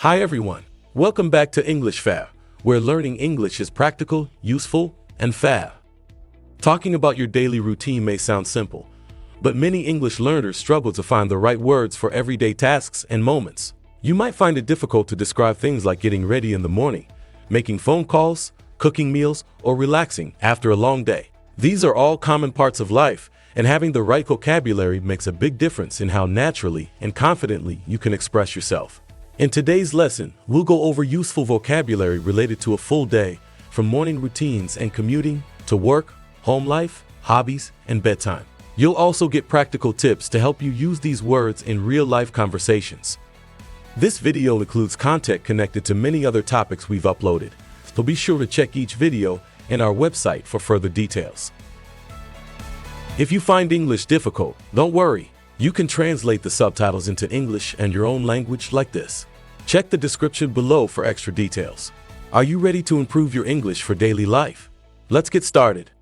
Hi everyone, welcome back to English Fab, where learning English is practical, useful, and fab. Talking about your daily routine may sound simple, but many English learners struggle to find the right words for everyday tasks and moments. You might find it difficult to describe things like getting ready in the morning, making phone calls, cooking meals, or relaxing after a long day. These are all common parts of life, and having the right vocabulary makes a big difference in how naturally and confidently you can express yourself. In today's lesson, we'll go over useful vocabulary related to a full day, from morning routines and commuting to work, home life, hobbies, and bedtime. You'll also get practical tips to help you use these words in real-life conversations. This video includes content connected to many other topics we've uploaded, so be sure to check each video and our website for further details. If you find English difficult, don't worry. You can translate the subtitles into English and your own language like this. Check the description below for extra details. Are you ready to improve your English for daily life? Let's get started.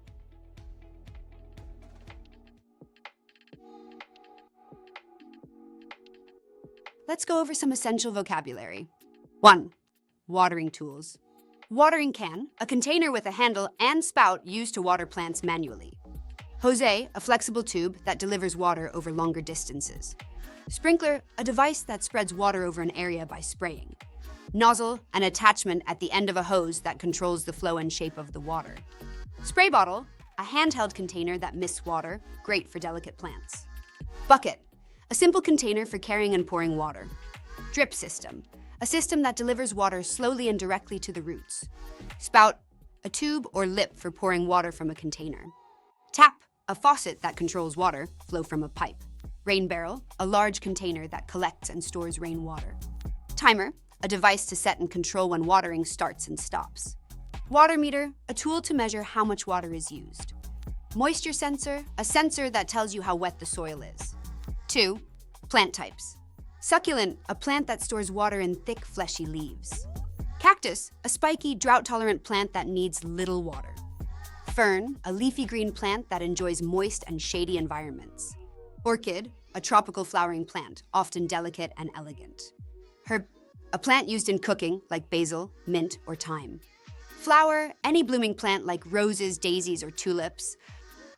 Let's go over some essential vocabulary. 1. Watering tools. Watering can, a container with a handle and spout used to water plants manually. Hose, a flexible tube that delivers water over longer distances. Sprinkler, a device that spreads water over an area by spraying. Nozzle, an attachment at the end of a hose that controls the flow and shape of the water. Spray bottle, a handheld container that mists water, great for delicate plants. Bucket, a simple container for carrying and pouring water. Drip system, a system that delivers water slowly and directly to the roots. Spout, a tube or lip for pouring water from a container. Tap, a faucet that controls water flow from a pipe. Rain barrel, a large container that collects and stores rainwater. Timer, a device to set and control when watering starts and stops. Water meter, a tool to measure how much water is used. Moisture sensor, a sensor that tells you how wet the soil is. 2. Plant types. Succulent, a plant that stores water in thick, fleshy leaves. Cactus, a spiky, drought-tolerant plant that needs little water. Fern, a leafy green plant that enjoys moist and shady environments. Orchid, a tropical flowering plant, often delicate and elegant. Herb, a plant used in cooking, like basil, mint, or thyme. Flower, any blooming plant like roses, daisies, or tulips.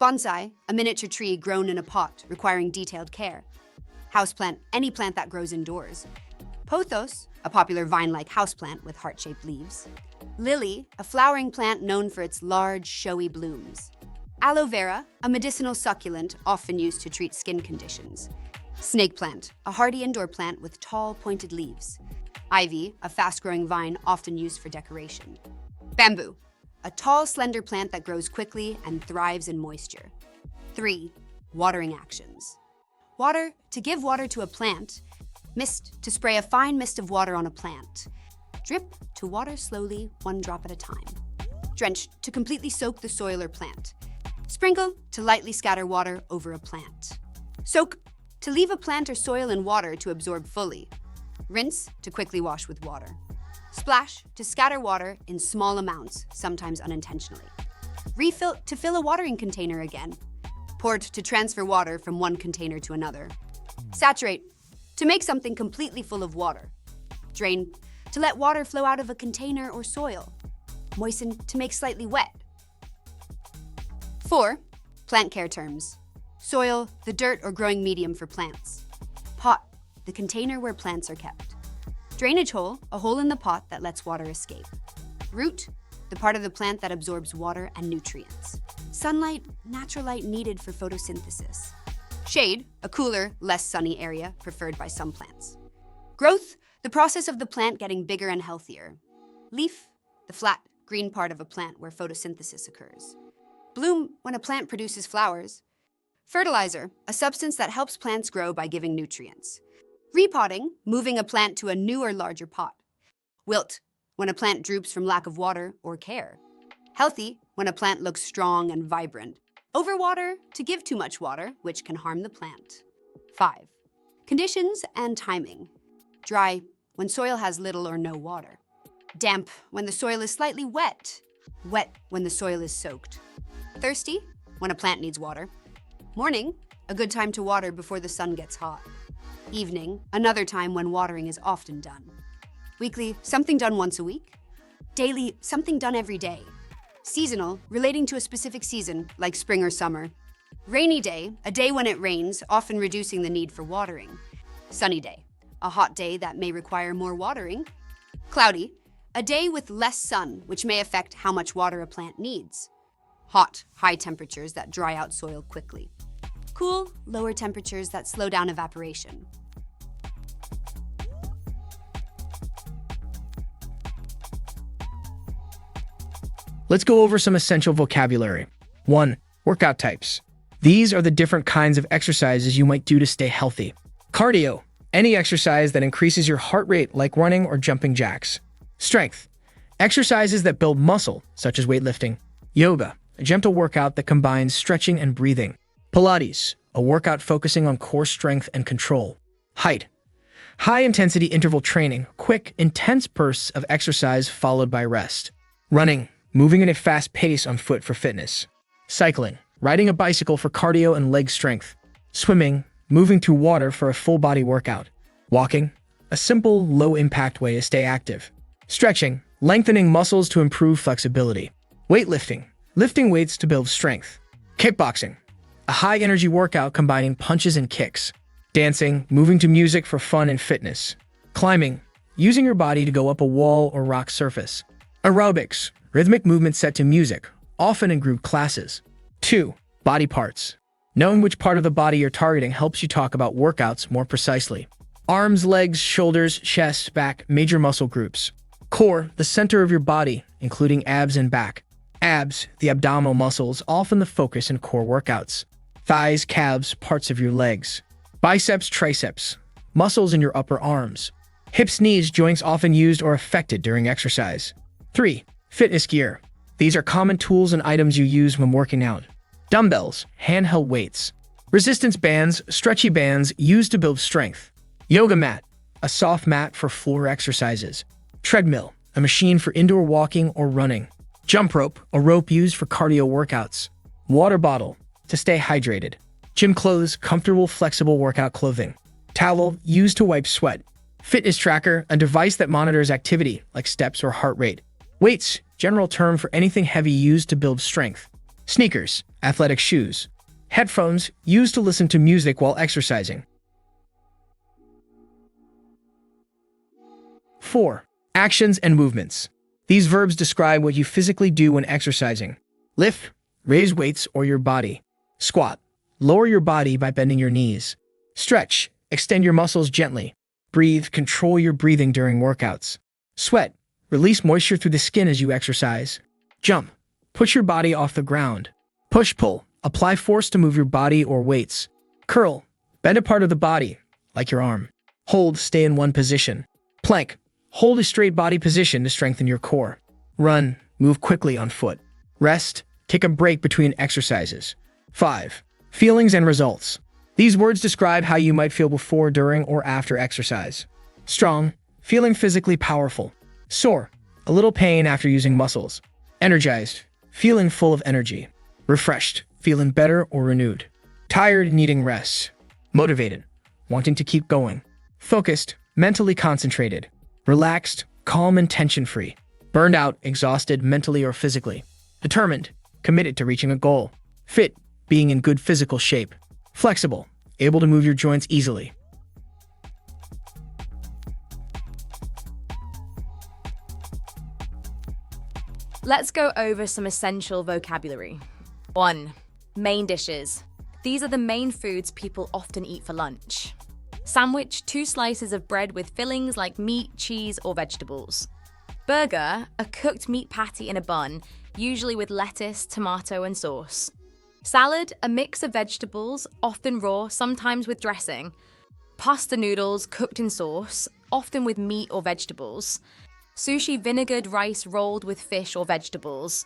Bonsai, a miniature tree grown in a pot, requiring detailed care. Houseplant, any plant that grows indoors. Pothos, a popular vine-like houseplant with heart-shaped leaves. Lily, a flowering plant known for its large, showy blooms. Aloe vera, a medicinal succulent often used to treat skin conditions. Snake plant, a hardy indoor plant with tall, pointed leaves. Ivy, a fast-growing vine often used for decoration. Bamboo, a tall, slender plant that grows quickly and thrives in moisture. 3. Watering actions. Water, to give water to a plant. Mist, to spray a fine mist of water on a plant. Drip, to water slowly, one drop at a time. Drench, to completely soak the soil or plant. Sprinkle, to lightly scatter water over a plant. Soak, to leave a plant or soil in water to absorb fully. Rinse, to quickly wash with water. Splash, to scatter water in small amounts, sometimes unintentionally. Refill, to fill a watering container again. Pour, to transfer water from one container to another. Saturate, to make something completely full of water. Drain, to let water flow out of a container or soil. Moisten, to make slightly wet. 4. Plant care terms. Soil, the dirt or growing medium for plants. Pot, the container where plants are kept. Drainage hole, a hole in the pot that lets water escape. Root, the part of the plant that absorbs water and nutrients. Sunlight, natural light needed for photosynthesis. Shade, a cooler, less sunny area preferred by some plants. Growth, the process of the plant getting bigger and healthier. Leaf, the flat, green part of a plant where photosynthesis occurs. Bloom, when a plant produces flowers. Fertilizer, a substance that helps plants grow by giving nutrients. Repotting, moving a plant to a new or larger pot. Wilt, when a plant droops from lack of water or care. Healthy, when a plant looks strong and vibrant. Overwater, to give too much water, which can harm the plant. 5. Conditions and timing. Dry, when soil has little or no water. Damp, when the soil is slightly wet. Wet, when the soil is soaked. Thirsty, when a plant needs water. Morning, a good time to water before the sun gets hot. Evening, another time when watering is often done. Weekly, something done once a week. Daily, something done every day. Seasonal, relating to a specific season, like spring or summer. Rainy day, a day when it rains, often reducing the need for watering. Sunny day, a hot day that may require more watering. Cloudy, a day with less sun, which may affect how much water a plant needs. Hot, high temperatures that dry out soil quickly. Cool, lower temperatures that slow down evaporation. Let's go over some essential vocabulary. 1. Workout types. These are the different kinds of exercises you might do to stay healthy. Cardio. Any exercise that increases your heart rate like running or jumping jacks. Strength. Exercises that build muscle, such as weightlifting. Yoga. A gentle workout that combines stretching and breathing. Pilates. A workout focusing on core strength and control. Height. High-intensity interval training, quick, intense bursts of exercise followed by rest. Running. Moving at a fast pace on foot for fitness. Cycling. Riding a bicycle for cardio and leg strength. Swimming. Moving through water for a full-body workout. Walking. A simple, low-impact way to stay active. Stretching. Lengthening muscles to improve flexibility. Weightlifting. Lifting weights to build strength. Kickboxing. A high-energy workout combining punches and kicks. Dancing. Moving to music for fun and fitness. Climbing. Using your body to go up a wall or rock surface. Aerobics. Rhythmic movement set to music, often in group classes. 2. Body parts. Knowing which part of the body you're targeting helps you talk about workouts more precisely. Arms, legs, shoulders, chest, back, major muscle groups. Core, the center of your body, including abs and back. Abs, the abdominal muscles, often the focus in core workouts. Thighs, calves, parts of your legs. Biceps, triceps, muscles in your upper arms. Hips, knees, joints often used or affected during exercise. 3. Fitness gear. These are common tools and items you use when working out. Dumbbells, handheld weights. Resistance bands, stretchy bands used to build strength. Yoga mat, a soft mat for floor exercises. Treadmill, a machine for indoor walking or running. Jump rope, a rope used for cardio workouts. Water bottle, to stay hydrated. Gym clothes, comfortable, flexible workout clothing. Towel, used to wipe sweat. Fitness tracker, a device that monitors activity, like steps or heart rate. Weights, general term for anything heavy used to build strength. Sneakers, athletic shoes. Headphones, used to listen to music while exercising. 4. Actions and movements. These verbs describe what you physically do when exercising. Lift, raise weights or your body. Squat, lower your body by bending your knees. Stretch, extend your muscles gently. Breathe, control your breathing during workouts. Sweat, release moisture through the skin as you exercise. Jump, push your body off the ground. Push-pull, apply force to move your body or weights. Curl, bend a part of the body, like your arm. Hold, stay in one position. Plank, hold a straight body position to strengthen your core. Run, move quickly on foot. Rest, take a break between exercises. 5. Feelings and results. These words describe how you might feel before, during, or after exercise. Strong, feeling physically powerful. Sore, a little pain after using muscles. Energized, feeling full of energy. Refreshed, feeling better or renewed. Tired, needing rest. Motivated, wanting to keep going. Focused, mentally concentrated. Relaxed, calm and tension-free. Burned out, exhausted mentally or physically. Determined, committed to reaching a goal. Fit, being in good physical shape. Flexible, able to move your joints easily. Let's go over some essential vocabulary. 1. Main dishes. These are the main foods people often eat for lunch. Sandwich, 2 slices of bread with fillings like meat, cheese, or vegetables. Burger, a cooked meat patty in a bun, usually with lettuce, tomato, and sauce. Salad, a mix of vegetables, often raw, sometimes with dressing. Pasta noodles, cooked in sauce, often with meat or vegetables. Sushi, vinegared rice rolled with fish or vegetables.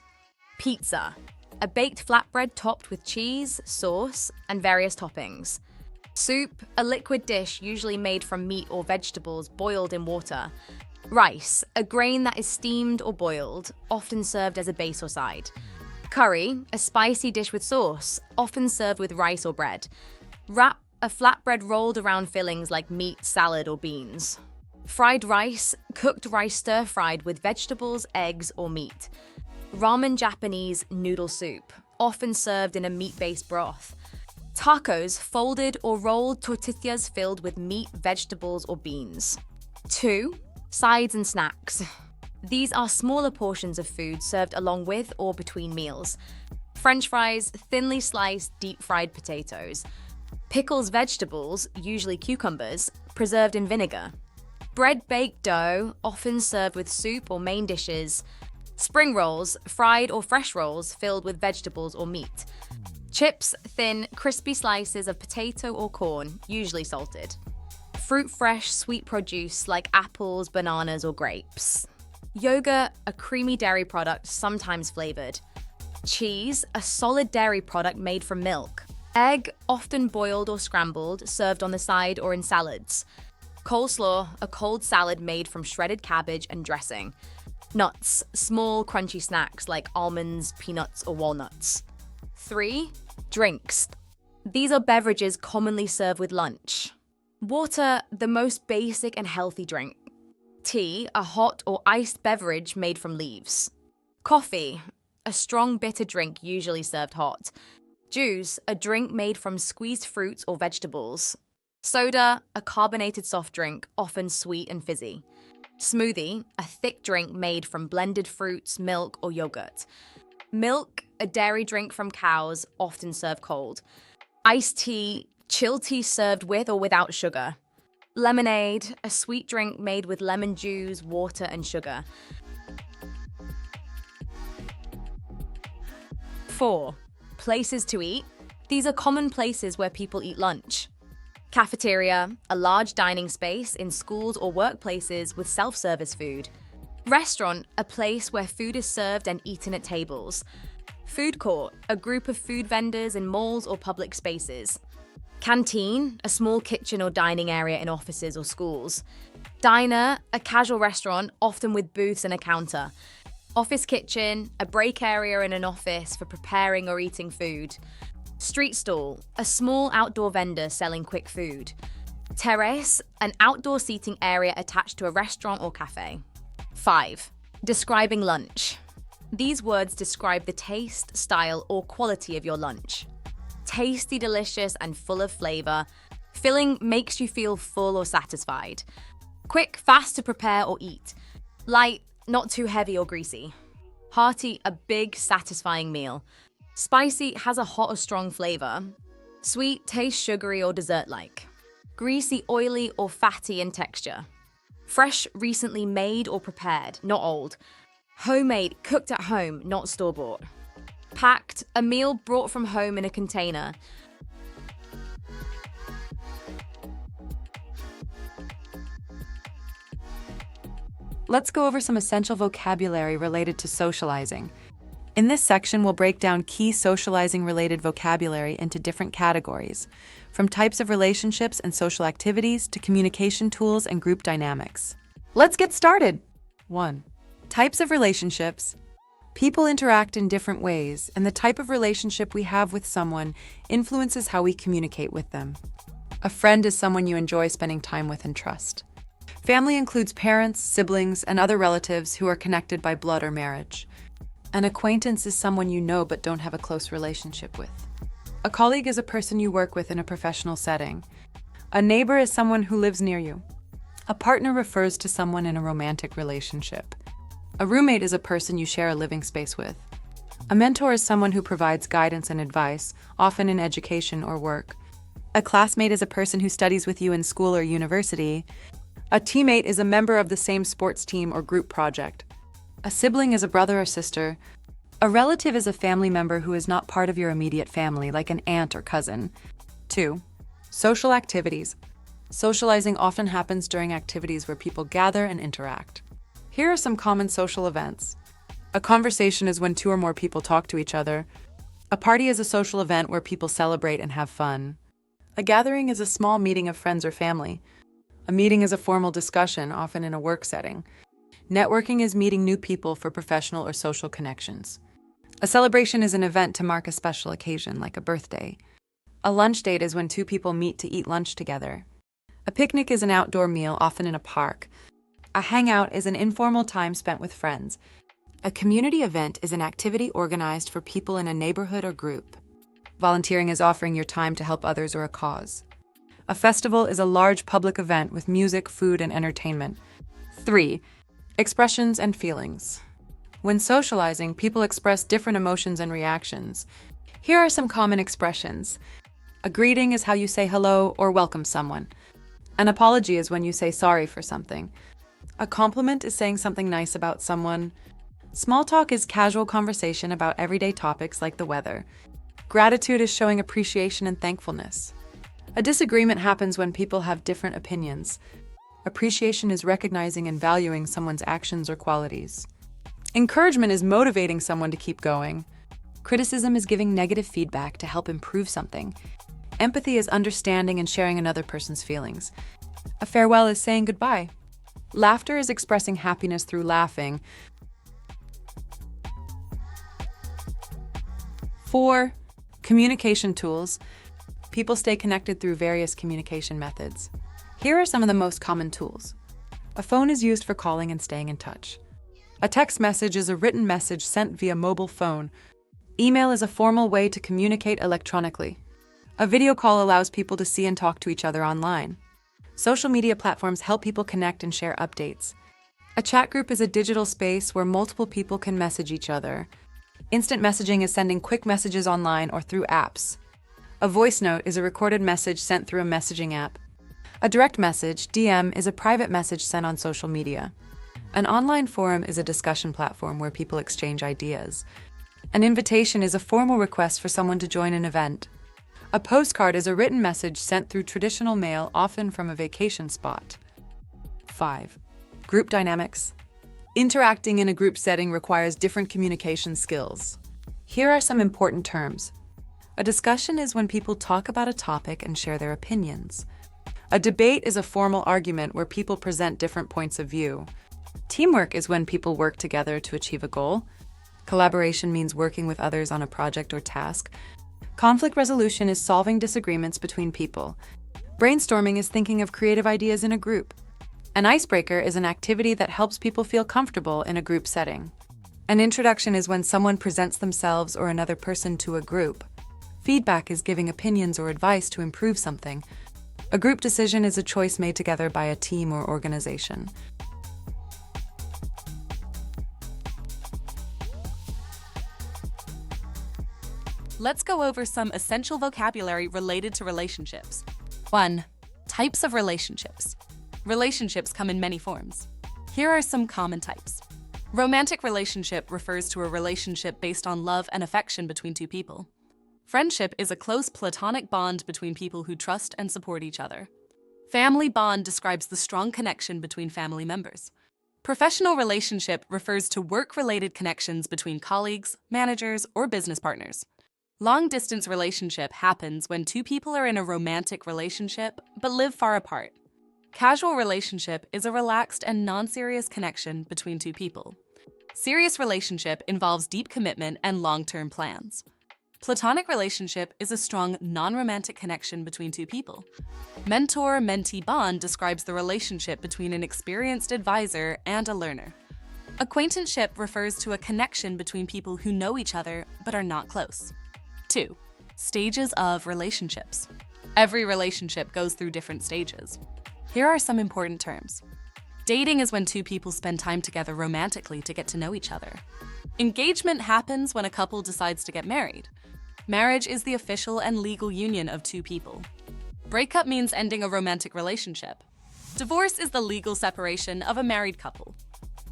Pizza, a baked flatbread topped with cheese, sauce, and various toppings. Soup, a liquid dish usually made from meat or vegetables boiled in water. Rice, a grain that is steamed or boiled, often served as a base or side. Curry, a spicy dish with sauce, often served with rice or bread. Wrap, a flatbread rolled around fillings like meat, salad, or beans. Fried rice, cooked rice stir-fried with vegetables, eggs, or meat. Ramen Japanese noodle soup, often served in a meat-based broth. Tacos, folded or rolled tortillas filled with meat, vegetables, or beans. 2. Sides and snacks. These are smaller portions of food served along with or between meals. French fries, thinly sliced, deep-fried potatoes. Pickles vegetables, usually cucumbers, preserved in vinegar. Bread baked dough, often served with soup or main dishes. Spring rolls, fried or fresh rolls filled with vegetables or meat. Chips, thin, crispy slices of potato or corn, usually salted. Fruit fresh, sweet produce like apples, bananas, or grapes. Yogurt, a creamy dairy product, sometimes flavored. Cheese, a solid dairy product made from milk. Egg, often boiled or scrambled, served on the side or in salads. Coleslaw, a cold salad made from shredded cabbage and dressing. Nuts, small crunchy snacks like almonds, peanuts, or walnuts. 3. Drinks. These are beverages commonly served with lunch. Water, the most basic and healthy drink. Tea, a hot or iced beverage made from leaves. Coffee, a strong bitter drink usually served hot. Juice, a drink made from squeezed fruits or vegetables. Soda, a carbonated soft drink, often sweet and fizzy. Smoothie, a thick drink made from blended fruits, milk, or yogurt. Milk, a dairy drink from cows, often served cold. Iced tea, chilled tea served with or without sugar. Lemonade, a sweet drink made with lemon juice, water, and sugar. 4. Places to eat. These are common places where people eat lunch. Cafeteria, a large dining space in schools or workplaces with self-service food. Restaurant, a place where food is served and eaten at tables. Food court, a group of food vendors in malls or public spaces. Canteen, a small kitchen or dining area in offices or schools. Diner, a casual restaurant, often with booths and a counter. Office kitchen, a break area in an office for preparing or eating food. Street stall, a small outdoor vendor selling quick food. Terrace, an outdoor seating area attached to a restaurant or cafe. 5. Describing lunch. These words describe the taste, style, or quality of your lunch. Tasty, delicious, and full of flavor. Filling makes you feel full or satisfied. Quick, fast to prepare or eat. Light, not too heavy or greasy. Hearty, a big, satisfying meal. Spicy, has a hot or strong flavor. Sweet, tastes sugary or dessert-like. Greasy, oily, or fatty in texture. Fresh, recently made or prepared, not old. Homemade, cooked at home, not store-bought. Packed, a meal brought from home in a container. Let's go over some essential vocabulary related to socializing. In this section, we'll break down key socializing-related vocabulary into different categories, from types of relationships and social activities to communication tools and group dynamics. Let's get started! 1. Types of relationships. People interact in different ways, and the type of relationship we have with someone influences how we communicate with them. A friend is someone you enjoy spending time with and trust. Family includes parents, siblings, and other relatives who are connected by blood or marriage. An acquaintance is someone you know but don't have a close relationship with. A colleague is a person you work with in a professional setting. A neighbor is someone who lives near you. A partner refers to someone in a romantic relationship. A roommate is a person you share a living space with. A mentor is someone who provides guidance and advice, often in education or work. A classmate is a person who studies with you in school or university. A teammate is a member of the same sports team or group project. A sibling is a brother or sister. A relative is a family member who is not part of your immediate family, like an aunt or cousin. 2. Social activities. Socializing often happens during activities where people gather and interact. Here are some common social events. A conversation is when two or more people talk to each other. A party is a social event where people celebrate and have fun. A gathering is a small meeting of friends or family. A meeting is a formal discussion, often in a work setting. Networking is meeting new people for professional or social connections. A celebration is an event to mark a special occasion, like a birthday. A lunch date is when two people meet to eat lunch together. A picnic is an outdoor meal, often in a park. A hangout is an informal time spent with friends. A community event is an activity organized for people in a neighborhood or group. Volunteering is offering your time to help others or a cause. A festival is a large public event with music, food, and entertainment. 3. Expressions and feelings. When socializing, people express different emotions and reactions. Here are some common expressions. A greeting is how you say hello or welcome someone. An apology is when you say sorry for something. A compliment is saying something nice about someone. Small talk is casual conversation about everyday topics like the weather. Gratitude is showing appreciation and thankfulness. A disagreement happens when people have different opinions. Appreciation is recognizing and valuing someone's actions or qualities. Encouragement is motivating someone to keep going. Criticism is giving negative feedback to help improve something. Empathy is understanding and sharing another person's feelings. A farewell is saying goodbye. Laughter is expressing happiness through laughing. 4. Communication tools. People stay connected through various communication methods. Here are some of the most common tools. A phone is used for calling and staying in touch. A text message is a written message sent via mobile phone. Email is a formal way to communicate electronically. A video call allows people to see and talk to each other online. Social media platforms help people connect and share updates. A chat group is a digital space where multiple people can message each other. Instant messaging is sending quick messages online or through apps. A voice note is a recorded message sent through a messaging app. A direct message, DM, is a private message sent on social media. An online forum is a discussion platform where people exchange ideas. An invitation is a formal request for someone to join an event. A postcard is a written message sent through traditional mail, often from a vacation spot. 5. Group dynamics. Interacting in a group setting requires different communication skills. Here are some important terms. A discussion is when people talk about a topic and share their opinions. A debate is a formal argument where people present different points of view. Teamwork is when people work together to achieve a goal. Collaboration means working with others on a project or task. Conflict resolution is solving disagreements between people. Brainstorming is thinking of creative ideas in a group. An icebreaker is an activity that helps people feel comfortable in a group setting. An introduction is when someone presents themselves or another person to a group. Feedback is giving opinions or advice to improve something. A group decision is a choice made together by a team or organization. Let's go over some essential vocabulary related to relationships. 1. Types of relationships. Relationships come in many forms. Here are some common types. Romantic relationship refers to a relationship based on love and affection between two people. Friendship is a close platonic bond between people who trust and support each other. Family bond describes the strong connection between family members. Professional relationship refers to work-related connections between colleagues, managers, or business partners. Long-distance relationship happens when two people are in a romantic relationship but live far apart. Casual relationship is a relaxed and non-serious connection between two people. Serious relationship involves deep commitment and long-term plans. Platonic relationship is a strong, non-romantic connection between two people. Mentor-mentee bond describes the relationship between an experienced advisor and a learner. Acquaintanceship refers to a connection between people who know each other but are not close. 2. Stages of relationships. Every relationship goes through different stages. Here are some important terms. Dating is when two people spend time together romantically to get to know each other. Engagement happens when a couple decides to get married. Marriage is the official and legal union of two people. Breakup means ending a romantic relationship. Divorce is the legal separation of a married couple.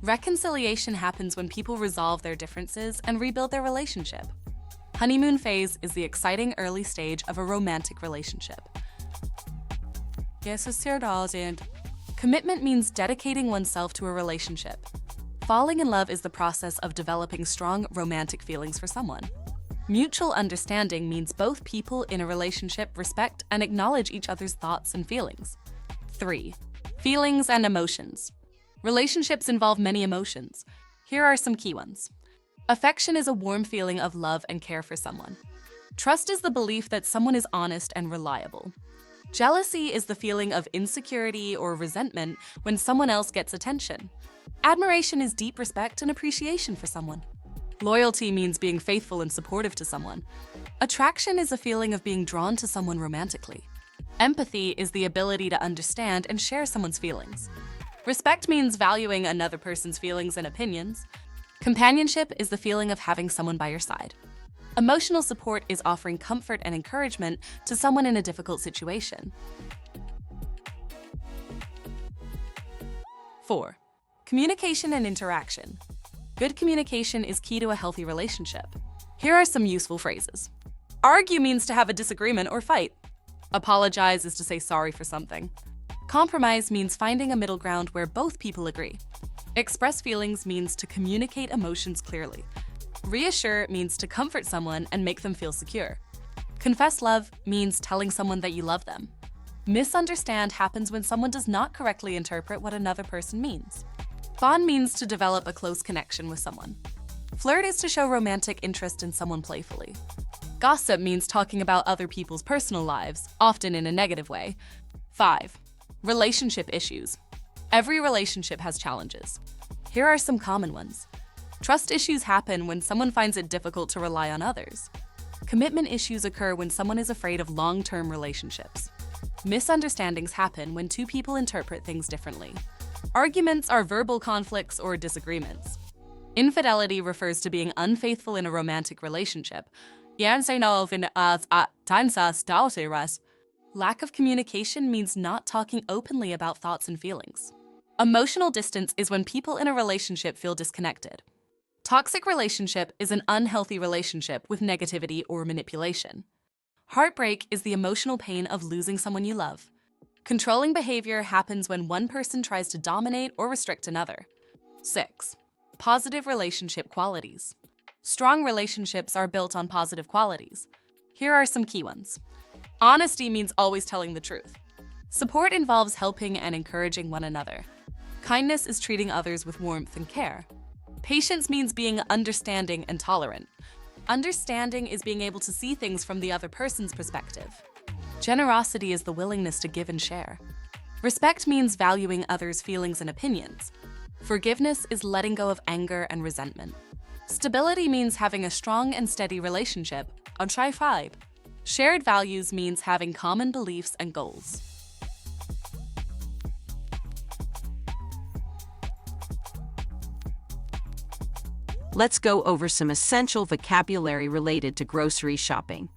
Reconciliation happens when people resolve their differences and rebuild their relationship. Honeymoon phase is the exciting early stage of a romantic relationship. Socializing. Commitment means dedicating oneself to a relationship. Falling in love is the process of developing strong romantic feelings for someone. Mutual understanding means both people in a relationship respect and acknowledge each other's thoughts and feelings. 3. Feelings and emotions. Relationships involve many emotions. Here are some key ones. Affection is a warm feeling of love and care for someone. Trust is the belief that someone is honest and reliable. Jealousy is the feeling of insecurity or resentment when someone else gets attention. Admiration is deep respect and appreciation for someone. Loyalty means being faithful and supportive to someone. Attraction is a feeling of being drawn to someone romantically. Empathy is the ability to understand and share someone's feelings. Respect means valuing another person's feelings and opinions. Companionship is the feeling of having someone by your side. Emotional support is offering comfort and encouragement to someone in a difficult situation. 4. Communication and interaction. Good communication is key to a healthy relationship. Here are some useful phrases. Argue means to have a disagreement or fight. Apologize is to say sorry for something. Compromise means finding a middle ground where both people agree. Express feelings means to communicate emotions clearly. Reassure means to comfort someone and make them feel secure. Confess love means telling someone that you love them. Misunderstand happens when someone does not correctly interpret what another person means. Bond means to develop a close connection with someone. Flirt is to show romantic interest in someone playfully. Gossip means talking about other people's personal lives, often in a negative way. 5. Relationship issues. Every relationship has challenges. Here are some common ones. Trust issues happen when someone finds it difficult to rely on others. Commitment issues occur when someone is afraid of long-term relationships. Misunderstandings happen when two people interpret things differently. Arguments are verbal conflicts or disagreements. Infidelity refers to being unfaithful in a romantic relationship. Lack of communication means not talking openly about thoughts and feelings. Emotional distance is when people in a relationship feel disconnected. Toxic relationship is an unhealthy relationship with negativity or manipulation. Heartbreak is the emotional pain of losing someone you love. Controlling behavior happens when one person tries to dominate or restrict another. 6. Positive relationship qualities. Strong relationships are built on positive qualities. Here are some key ones. Honesty means always telling the truth. Support involves helping and encouraging one another. Kindness is treating others with warmth and care. Patience means being understanding and tolerant. Understanding is being able to see things from the other person's perspective. Generosity is the willingness to give and share. Respect means valuing others' feelings and opinions. Forgiveness is letting go of anger and resentment. Stability means having a strong and steady relationship. Shared values means having common beliefs and goals. Let's go over some essential vocabulary related to grocery shopping.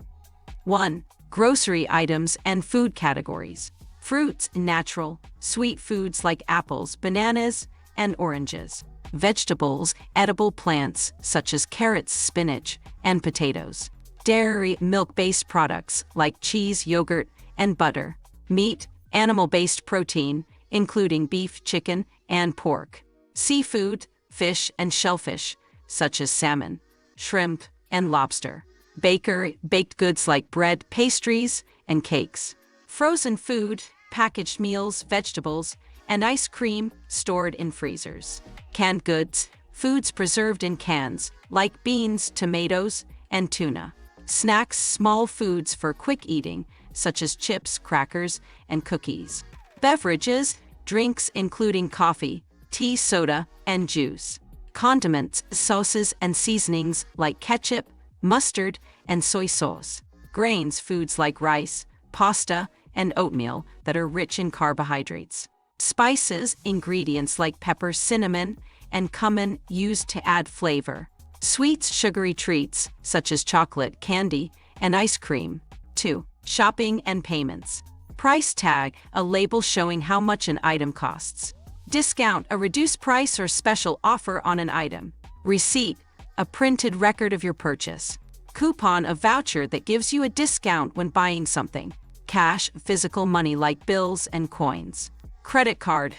1. Grocery items and food categories. Fruits, natural, sweet foods like apples, bananas, and oranges. Vegetables, edible plants such as carrots, spinach, and potatoes. Dairy, milk-based products like cheese, yogurt, and butter. Meat, animal-based protein, including beef, chicken, and pork. Seafood, fish and shellfish, such as salmon, shrimp, and lobster. Bakery, baked goods like bread, pastries, and cakes. Frozen food, packaged meals, vegetables, and ice cream stored in freezers. Canned goods, foods preserved in cans, like beans, tomatoes, and tuna. Snacks, small foods for quick eating, such as chips, crackers, and cookies. Beverages, drinks including coffee, tea, soda, and juice. Condiments, sauces, and seasonings like ketchup, mustard, and soy sauce. Grains, foods like rice, pasta, and oatmeal that are rich in carbohydrates. Spices, ingredients like pepper, cinnamon, and cumin used to add flavor. Sweets, sugary treats such as chocolate, candy, and ice cream. 2. Shopping and payments. Price tag, a label showing how much an item costs. Discount, a reduced price or special offer on an item. Receipt, a printed record of your purchase. Coupon, a voucher that gives you a discount when buying something. Cash, physical money like bills and coins. Credit card,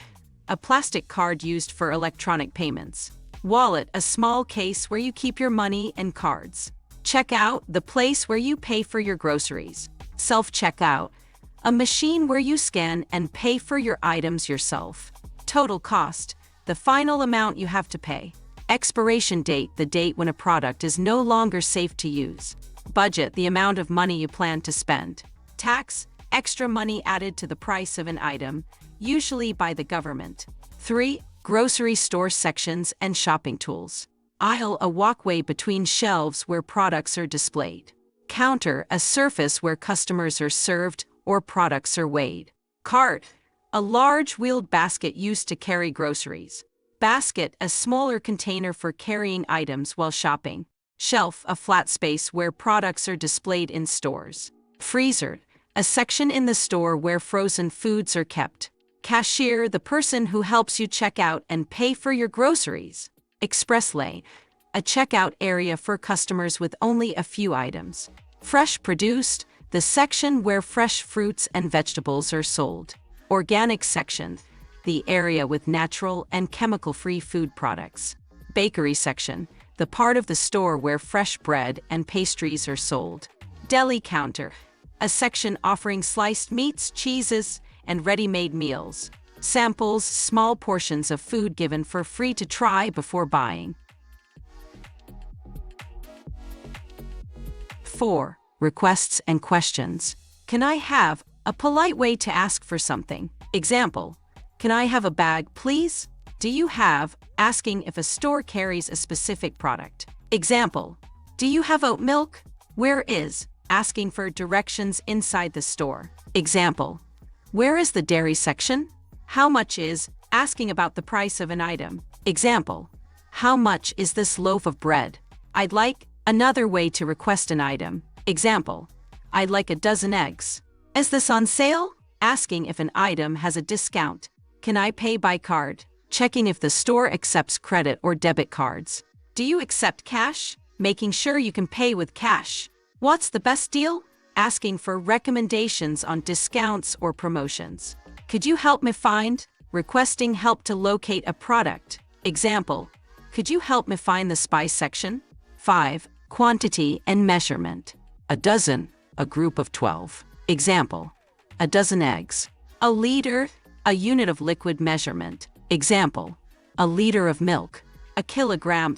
a plastic card used for electronic payments. Wallet, a small case where you keep your money and cards. Checkout, the place where you pay for your groceries. Self-checkout, a machine where you scan and pay for your items yourself. Total cost, the final amount you have to pay. Expiration date, the date when a product is no longer safe to use. Budget, the amount of money you plan to spend. Tax, extra money added to the price of an item, usually by the government. 3. Grocery store sections and shopping tools. Aisle, a walkway between shelves where products are displayed. Counter, a surface where customers are served or products are weighed. Cart, a large wheeled basket used to carry groceries. Basket, a smaller container for carrying items while shopping. Shelf, a flat space where products are displayed in stores. Freezer, a section in the store where frozen foods are kept. Cashier, the person who helps you check out and pay for your groceries. Express lane, a checkout area for customers with only a few items. Fresh produced, the section where fresh fruits and vegetables are sold. Organic section, the area with natural and chemical-free food products. Bakery section, the part of the store where fresh bread and pastries are sold. Deli counter, a section offering sliced meats, cheeses, and ready-made meals. Samples, small portions of food given for free to try before buying. 4. Requests and questions. Can I have? A polite way to ask for something. Example, can I have a bag, please? Do you have? Asking if a store carries a specific product. Example, do you have oat milk? Where is? Asking for directions inside the store. Example, where is the dairy section? How much is? Asking about the price of an item. Example, how much is this loaf of bread? I'd like. Another way to request an item. Example, I'd like a dozen eggs. Is this on sale? Asking if an item has a discount. Can I pay by card? Checking if the store accepts credit or debit cards. Do you accept cash? Making sure you can pay with cash. What's the best deal? Asking for recommendations on discounts or promotions. Could you help me find? Requesting help to locate a product. Example, could you help me find the spice section? 5. Quantity and measurement. A dozen, a group of 12. Example, a dozen eggs. A liter, a unit of liquid measurement. Example, a liter of milk. A kilogram,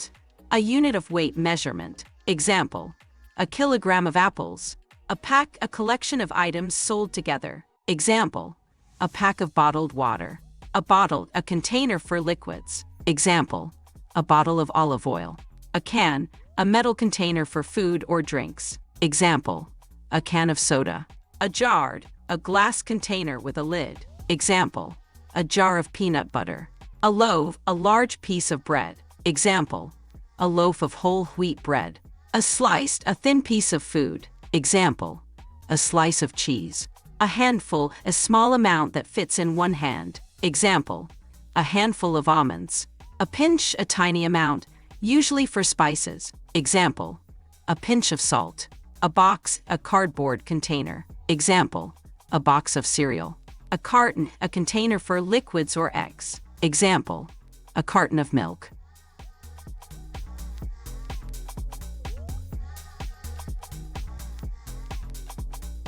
a unit of weight measurement. Example, a kilogram of apples. A pack, a collection of items sold together. Example, a pack of bottled water. A bottle, a container for liquids. Example, a bottle of olive oil. A can, a metal container for food or drinks. Example, a can of soda. A jar, a glass container with a lid. Example, a jar of peanut butter. A loaf, a large piece of bread. Example, a loaf of whole wheat bread. A sliced, a thin piece of food. Example, a slice of cheese. A handful, a small amount that fits in one hand. Example, a handful of almonds. A pinch, a tiny amount, usually for spices. Example, a pinch of salt. A box, a cardboard container. Example, a box of cereal. A carton, a container for liquids or eggs. Example, a carton of milk.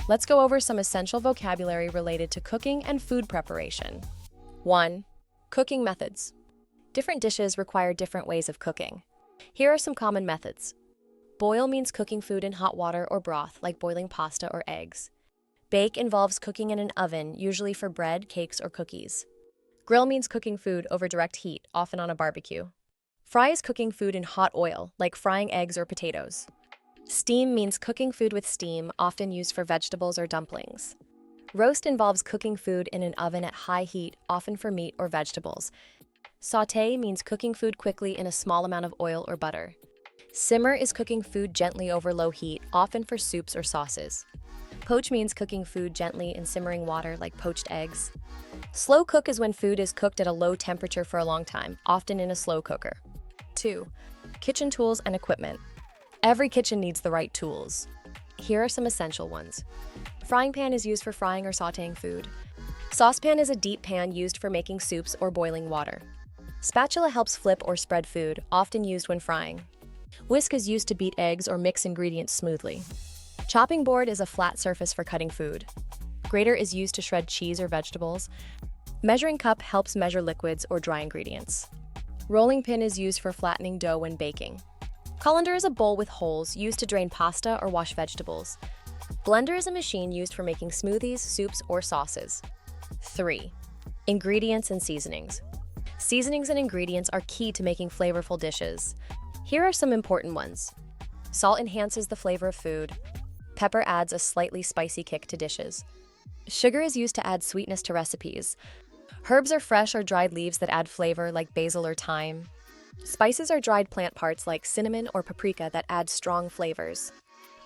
Let's go over some essential vocabulary related to cooking and food preparation. 1. Cooking methods. Different dishes require different ways of cooking. Here are some common methods. Boil means cooking food in hot water or broth, like boiling pasta or eggs. Bake involves cooking in an oven, usually for bread, cakes, or cookies. Grill means cooking food over direct heat, often on a barbecue. Fry is cooking food in hot oil, like frying eggs or potatoes. Steam means cooking food with steam, often used for vegetables or dumplings. Roast involves cooking food in an oven at high heat, often for meat or vegetables. Sauté means cooking food quickly in a small amount of oil or butter. Simmer is cooking food gently over low heat, often for soups or sauces. Poach means cooking food gently in simmering water, like poached eggs. Slow cook is when food is cooked at a low temperature for a long time, often in a slow cooker. 2. Kitchen tools and equipment. Every kitchen needs the right tools. Here are some essential ones. Frying pan is used for frying or sautéing food. Saucepan is a deep pan used for making soups or boiling water. Spatula helps flip or spread food, often used when frying. Whisk is used to beat eggs or mix ingredients smoothly. Chopping board is a flat surface for cutting food. Grater is used to shred cheese or vegetables. Measuring cup helps measure liquids or dry ingredients. Rolling pin is used for flattening dough when baking. Colander is a bowl with holes used to drain pasta or wash vegetables. Blender is a machine used for making smoothies, soups, or sauces. 3. Ingredients and seasonings. Seasonings and ingredients are key to making flavorful dishes. Here are some important ones. Salt enhances the flavor of food. Pepper adds a slightly spicy kick to dishes. Sugar is used to add sweetness to recipes. Herbs are fresh or dried leaves that add flavor, like basil or thyme. Spices are dried plant parts like cinnamon or paprika that add strong flavors.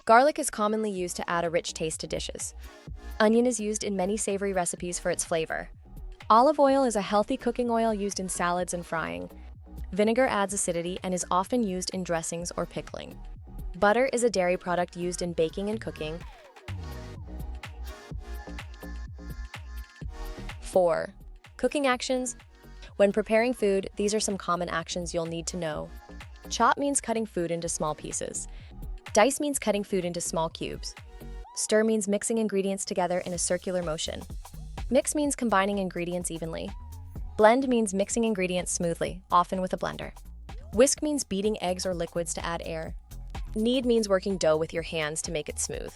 Garlic is commonly used to add a rich taste to dishes. Onion is used in many savory recipes for its flavor. Olive oil is a healthy cooking oil used in salads and frying. Vinegar adds acidity and is often used in dressings or pickling. Butter is a dairy product used in baking and cooking. 4. Cooking actions. When preparing food, these are some common actions you'll need to know. Chop means cutting food into small pieces. Dice means cutting food into small cubes. Stir means mixing ingredients together in a circular motion. Mix means combining ingredients evenly. Blend means mixing ingredients smoothly, often with a blender. Whisk means beating eggs or liquids to add air. Knead means working dough with your hands to make it smooth.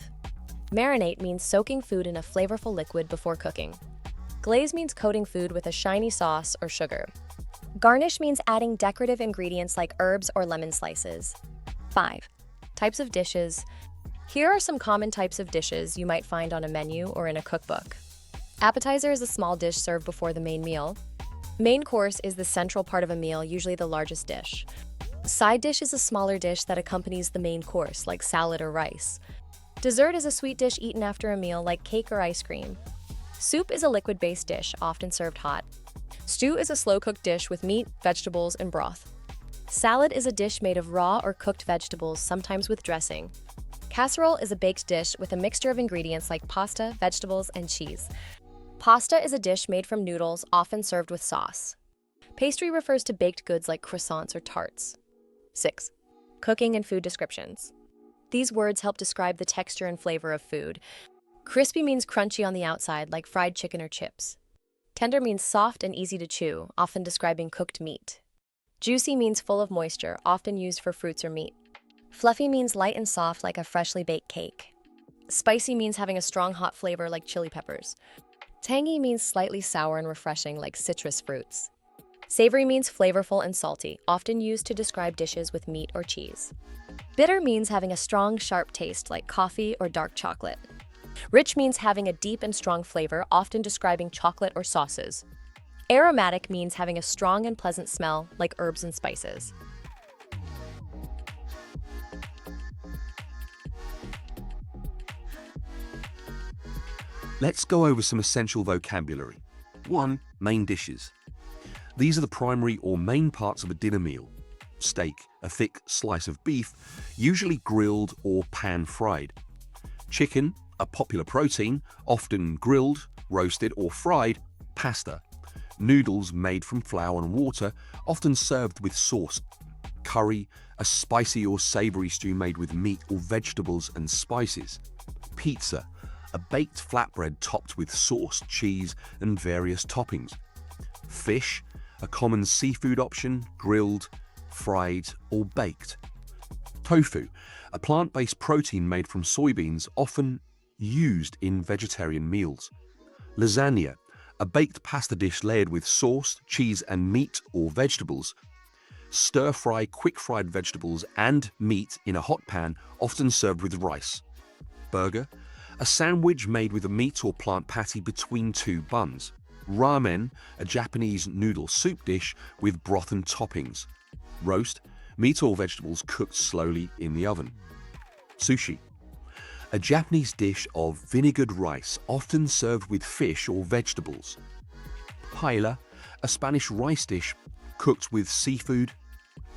Marinate means soaking food in a flavorful liquid before cooking. Glaze means coating food with a shiny sauce or sugar. Garnish means adding decorative ingredients like herbs or lemon slices. 5. Types of dishes. Here are some common types of dishes you might find on a menu or in a cookbook. Appetizer is a small dish served before the main meal. Main course is the central part of a meal, usually the largest dish. Side dish is a smaller dish that accompanies the main course, like salad or rice. Dessert is a sweet dish eaten after a meal, like cake or ice cream. Soup is a liquid-based dish, often served hot. Stew is a slow-cooked dish with meat, vegetables, and broth. Salad is a dish made of raw or cooked vegetables, sometimes with dressing. Casserole is a baked dish with a mixture of ingredients like pasta, vegetables, and cheese. Pasta is a dish made from noodles, often served with sauce. Pastry refers to baked goods like croissants or tarts. 6. Cooking and food descriptions. These words help describe the texture and flavor of food. Crispy means crunchy on the outside, like fried chicken or chips. Tender means soft and easy to chew, often describing cooked meat. Juicy means full of moisture, often used for fruits or meat. Fluffy means light and soft, like a freshly baked cake. Spicy means having a strong hot flavor, like chili peppers. Tangy means slightly sour and refreshing, like citrus fruits. Savory means flavorful and salty, often used to describe dishes with meat or cheese. Bitter means having a strong, sharp taste, like coffee or dark chocolate. Rich means having a deep and strong flavor, often describing chocolate or sauces. Aromatic means having a strong and pleasant smell, like herbs and spices. Let's go over some essential vocabulary. 1. Main dishes. These are the primary or main parts of a dinner meal. Steak, a thick slice of beef, usually grilled or pan-fried. Chicken, a popular protein, often grilled, roasted, or fried. Pasta, noodles made from flour and water, often served with sauce. Curry, a spicy or savory stew made with meat or vegetables and spices. Pizza, a baked flatbread topped with sauce, cheese, and various toppings. Fish, a common seafood option, grilled, fried, or baked. Tofu, a plant-based protein made from soybeans, often used in vegetarian meals. Lasagna, a baked pasta dish layered with sauce, cheese, and meat or vegetables. Stir-fry quick-fried vegetables and meat in a hot pan, often served with rice. Burger, a sandwich made with a meat or plant patty between two buns. Ramen, a Japanese noodle soup dish with broth and toppings. Roast, meat or vegetables cooked slowly in the oven. Sushi, a Japanese dish of vinegared rice, often served with fish or vegetables. Paella, a Spanish rice dish cooked with seafood,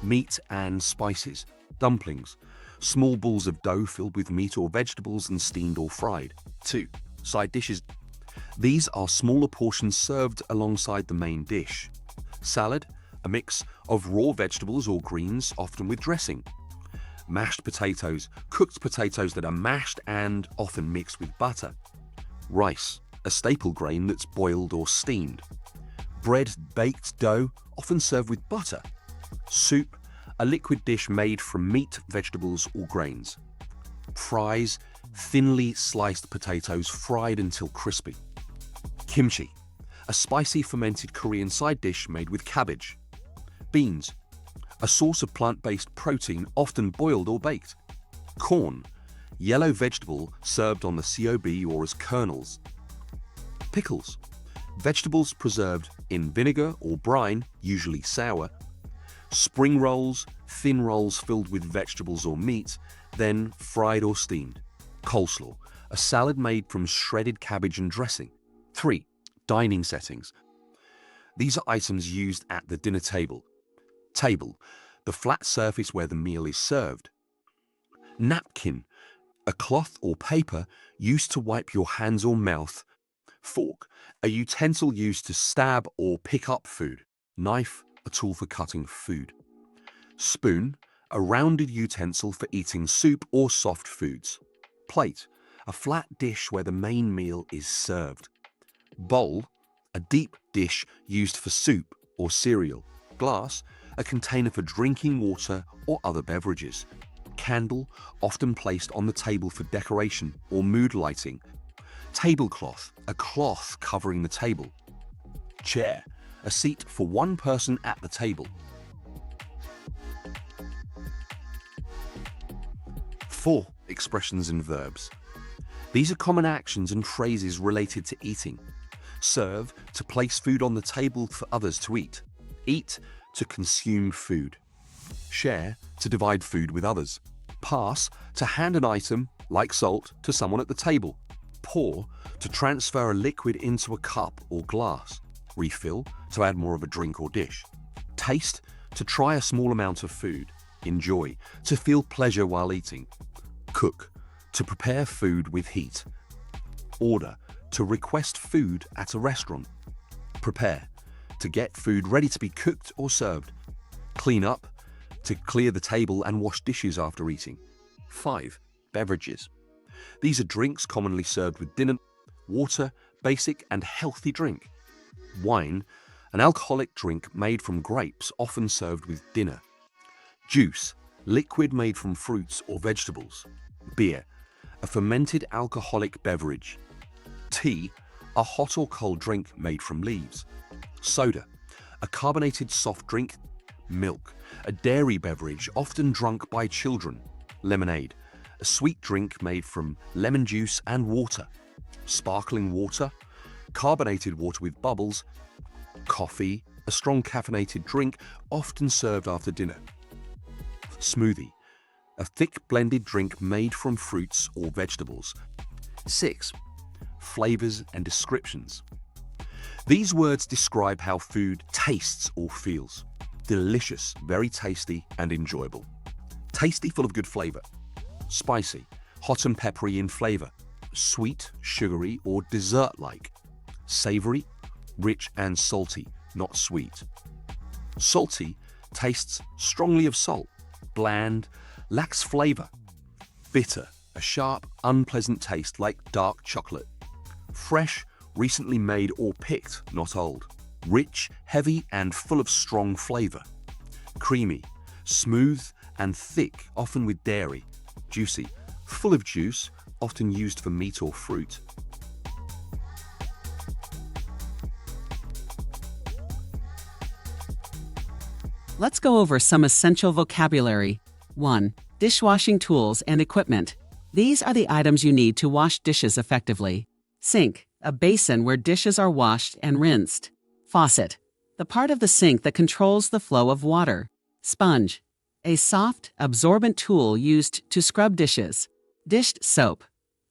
meat, and spices. Dumplings, small balls of dough filled with meat or vegetables and steamed or fried. 2. Side dishes. These are smaller portions served alongside the main dish. Salad, a mix of raw vegetables or greens, often with dressing. Mashed potatoes, cooked potatoes that are mashed and often mixed with butter. Rice, a staple grain that's boiled or steamed. Bread, baked dough, often served with butter. Soup, a liquid dish made from meat, vegetables, or grains. Fries, thinly sliced potatoes fried until crispy. Kimchi, a spicy fermented Korean side dish made with cabbage. Beans, a source of plant-based protein often boiled or baked. Corn, yellow vegetable served on the cob or as kernels. Pickles, vegetables preserved in vinegar or brine, usually sour. Spring rolls, thin rolls filled with vegetables or meat, then fried or steamed. Coleslaw, a salad made from shredded cabbage and dressing. 3. Dining settings. These are items used at the dinner table. Table, the flat surface where the meal is served. Napkin, a cloth or paper used to wipe your hands or mouth. Fork, a utensil used to stab or pick up food. Knife, a tool for cutting food. Spoon, a rounded utensil for eating soup or soft foods. Plate, a flat dish where the main meal is served. Bowl, a deep dish used for soup or cereal. Glass, a container for drinking water or other beverages. Candle, often placed on the table for decoration or mood lighting. Tablecloth, a cloth covering the table. Chair, a seat for one person at the table. 4. Expressions and verbs. These are common actions and phrases related to eating. Serve, to place food on the table for others to eat. Eat, to consume food. Share, to divide food with others. Pass, to hand an item, like salt, to someone at the table. Pour, to transfer a liquid into a cup or glass. Refill, to add more of a drink or dish. Taste, to try a small amount of food. Enjoy, to feel pleasure while eating. Cook, to prepare food with heat. Order, to request food at a restaurant. Prepare, to get food ready to be cooked or served. Clean up, to clear the table and wash dishes after eating. 5. Beverages. These are drinks commonly served with dinner. Water, basic and healthy drink. Wine, an alcoholic drink made from grapes often served with dinner. Juice, liquid made from fruits or vegetables. Beer, a fermented alcoholic beverage. Tea, a hot or cold drink made from leaves. Soda, a carbonated soft drink. Milk, a dairy beverage often drunk by children. Lemonade, a sweet drink made from lemon juice and water. Sparkling water, carbonated water with bubbles. Coffee, a strong caffeinated drink often served after dinner. Smoothie, a thick blended drink made from fruits or vegetables. 6. Flavors and descriptions. These words describe how food tastes or feels. Delicious, very tasty and enjoyable. Tasty, full of good flavor. Spicy, hot and peppery in flavor. Sweet, sugary or dessert-like. Savory, rich and salty, not sweet. Salty, tastes strongly of salt. Bland, lacks flavor. Bitter, a sharp, unpleasant taste like dark chocolate. Fresh, recently made or picked, not old. Rich, heavy and full of strong flavor. Creamy, smooth and thick, often with dairy. Juicy, full of juice, often used for meat or fruit. Let's go over some essential vocabulary. 1. Dishwashing tools and equipment. These are the items you need to wash dishes effectively. Sink, a basin where dishes are washed and rinsed. Faucet, the part of the sink that controls the flow of water. Sponge, a soft, absorbent tool used to scrub dishes. Dish soap,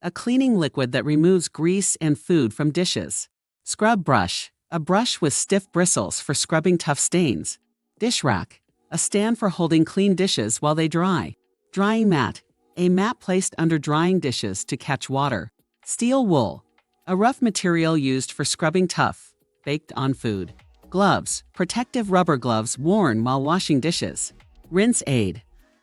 a cleaning liquid that removes grease and food from dishes. Scrub brush, a brush with stiff bristles for scrubbing tough stains. Dish rack, a stand for holding clean dishes while they dry. Drying mat, a mat placed under drying dishes to catch water. Steel wool, a rough material used for scrubbing tough, baked on food. Gloves, protective rubber gloves worn while washing dishes. Rinse aid,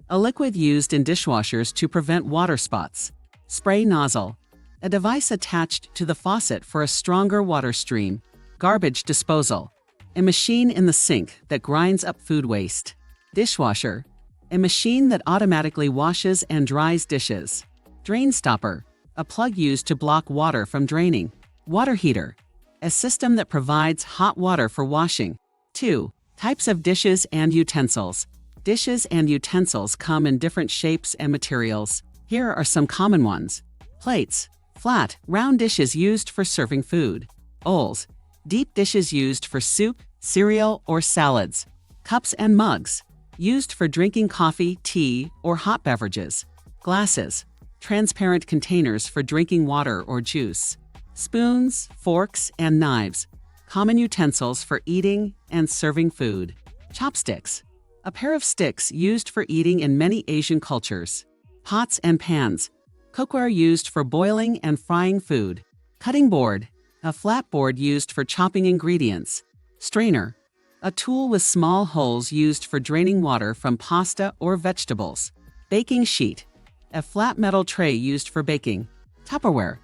a liquid used in dishwashers to prevent water spots. Spray nozzle, a device attached to the faucet for a stronger water stream. Garbage disposal, a machine in the sink that grinds up food waste. Dishwasher, a machine that automatically washes and dries dishes. Drain stopper, a plug used to block water from draining. Water heater, a system that provides hot water for washing. 2. Types of dishes and utensils. Dishes and utensils come in different shapes and materials. Here are some common ones. Plates, flat, round dishes used for serving food. Bowls, deep dishes used for soup, cereal, or salads. Cups and mugs, used for drinking coffee, tea, or hot beverages. Glasses, transparent containers for drinking water or juice. Spoons, forks, and knives, common utensils for eating and serving food. Chopsticks, a pair of sticks used for eating in many Asian cultures. Pots and pans, cookware used for boiling and frying food. Cutting board, a flat board used for chopping ingredients. Strainer, a tool with small holes used for draining water from pasta or vegetables. Baking sheet, a flat metal tray used for baking. Tupperware,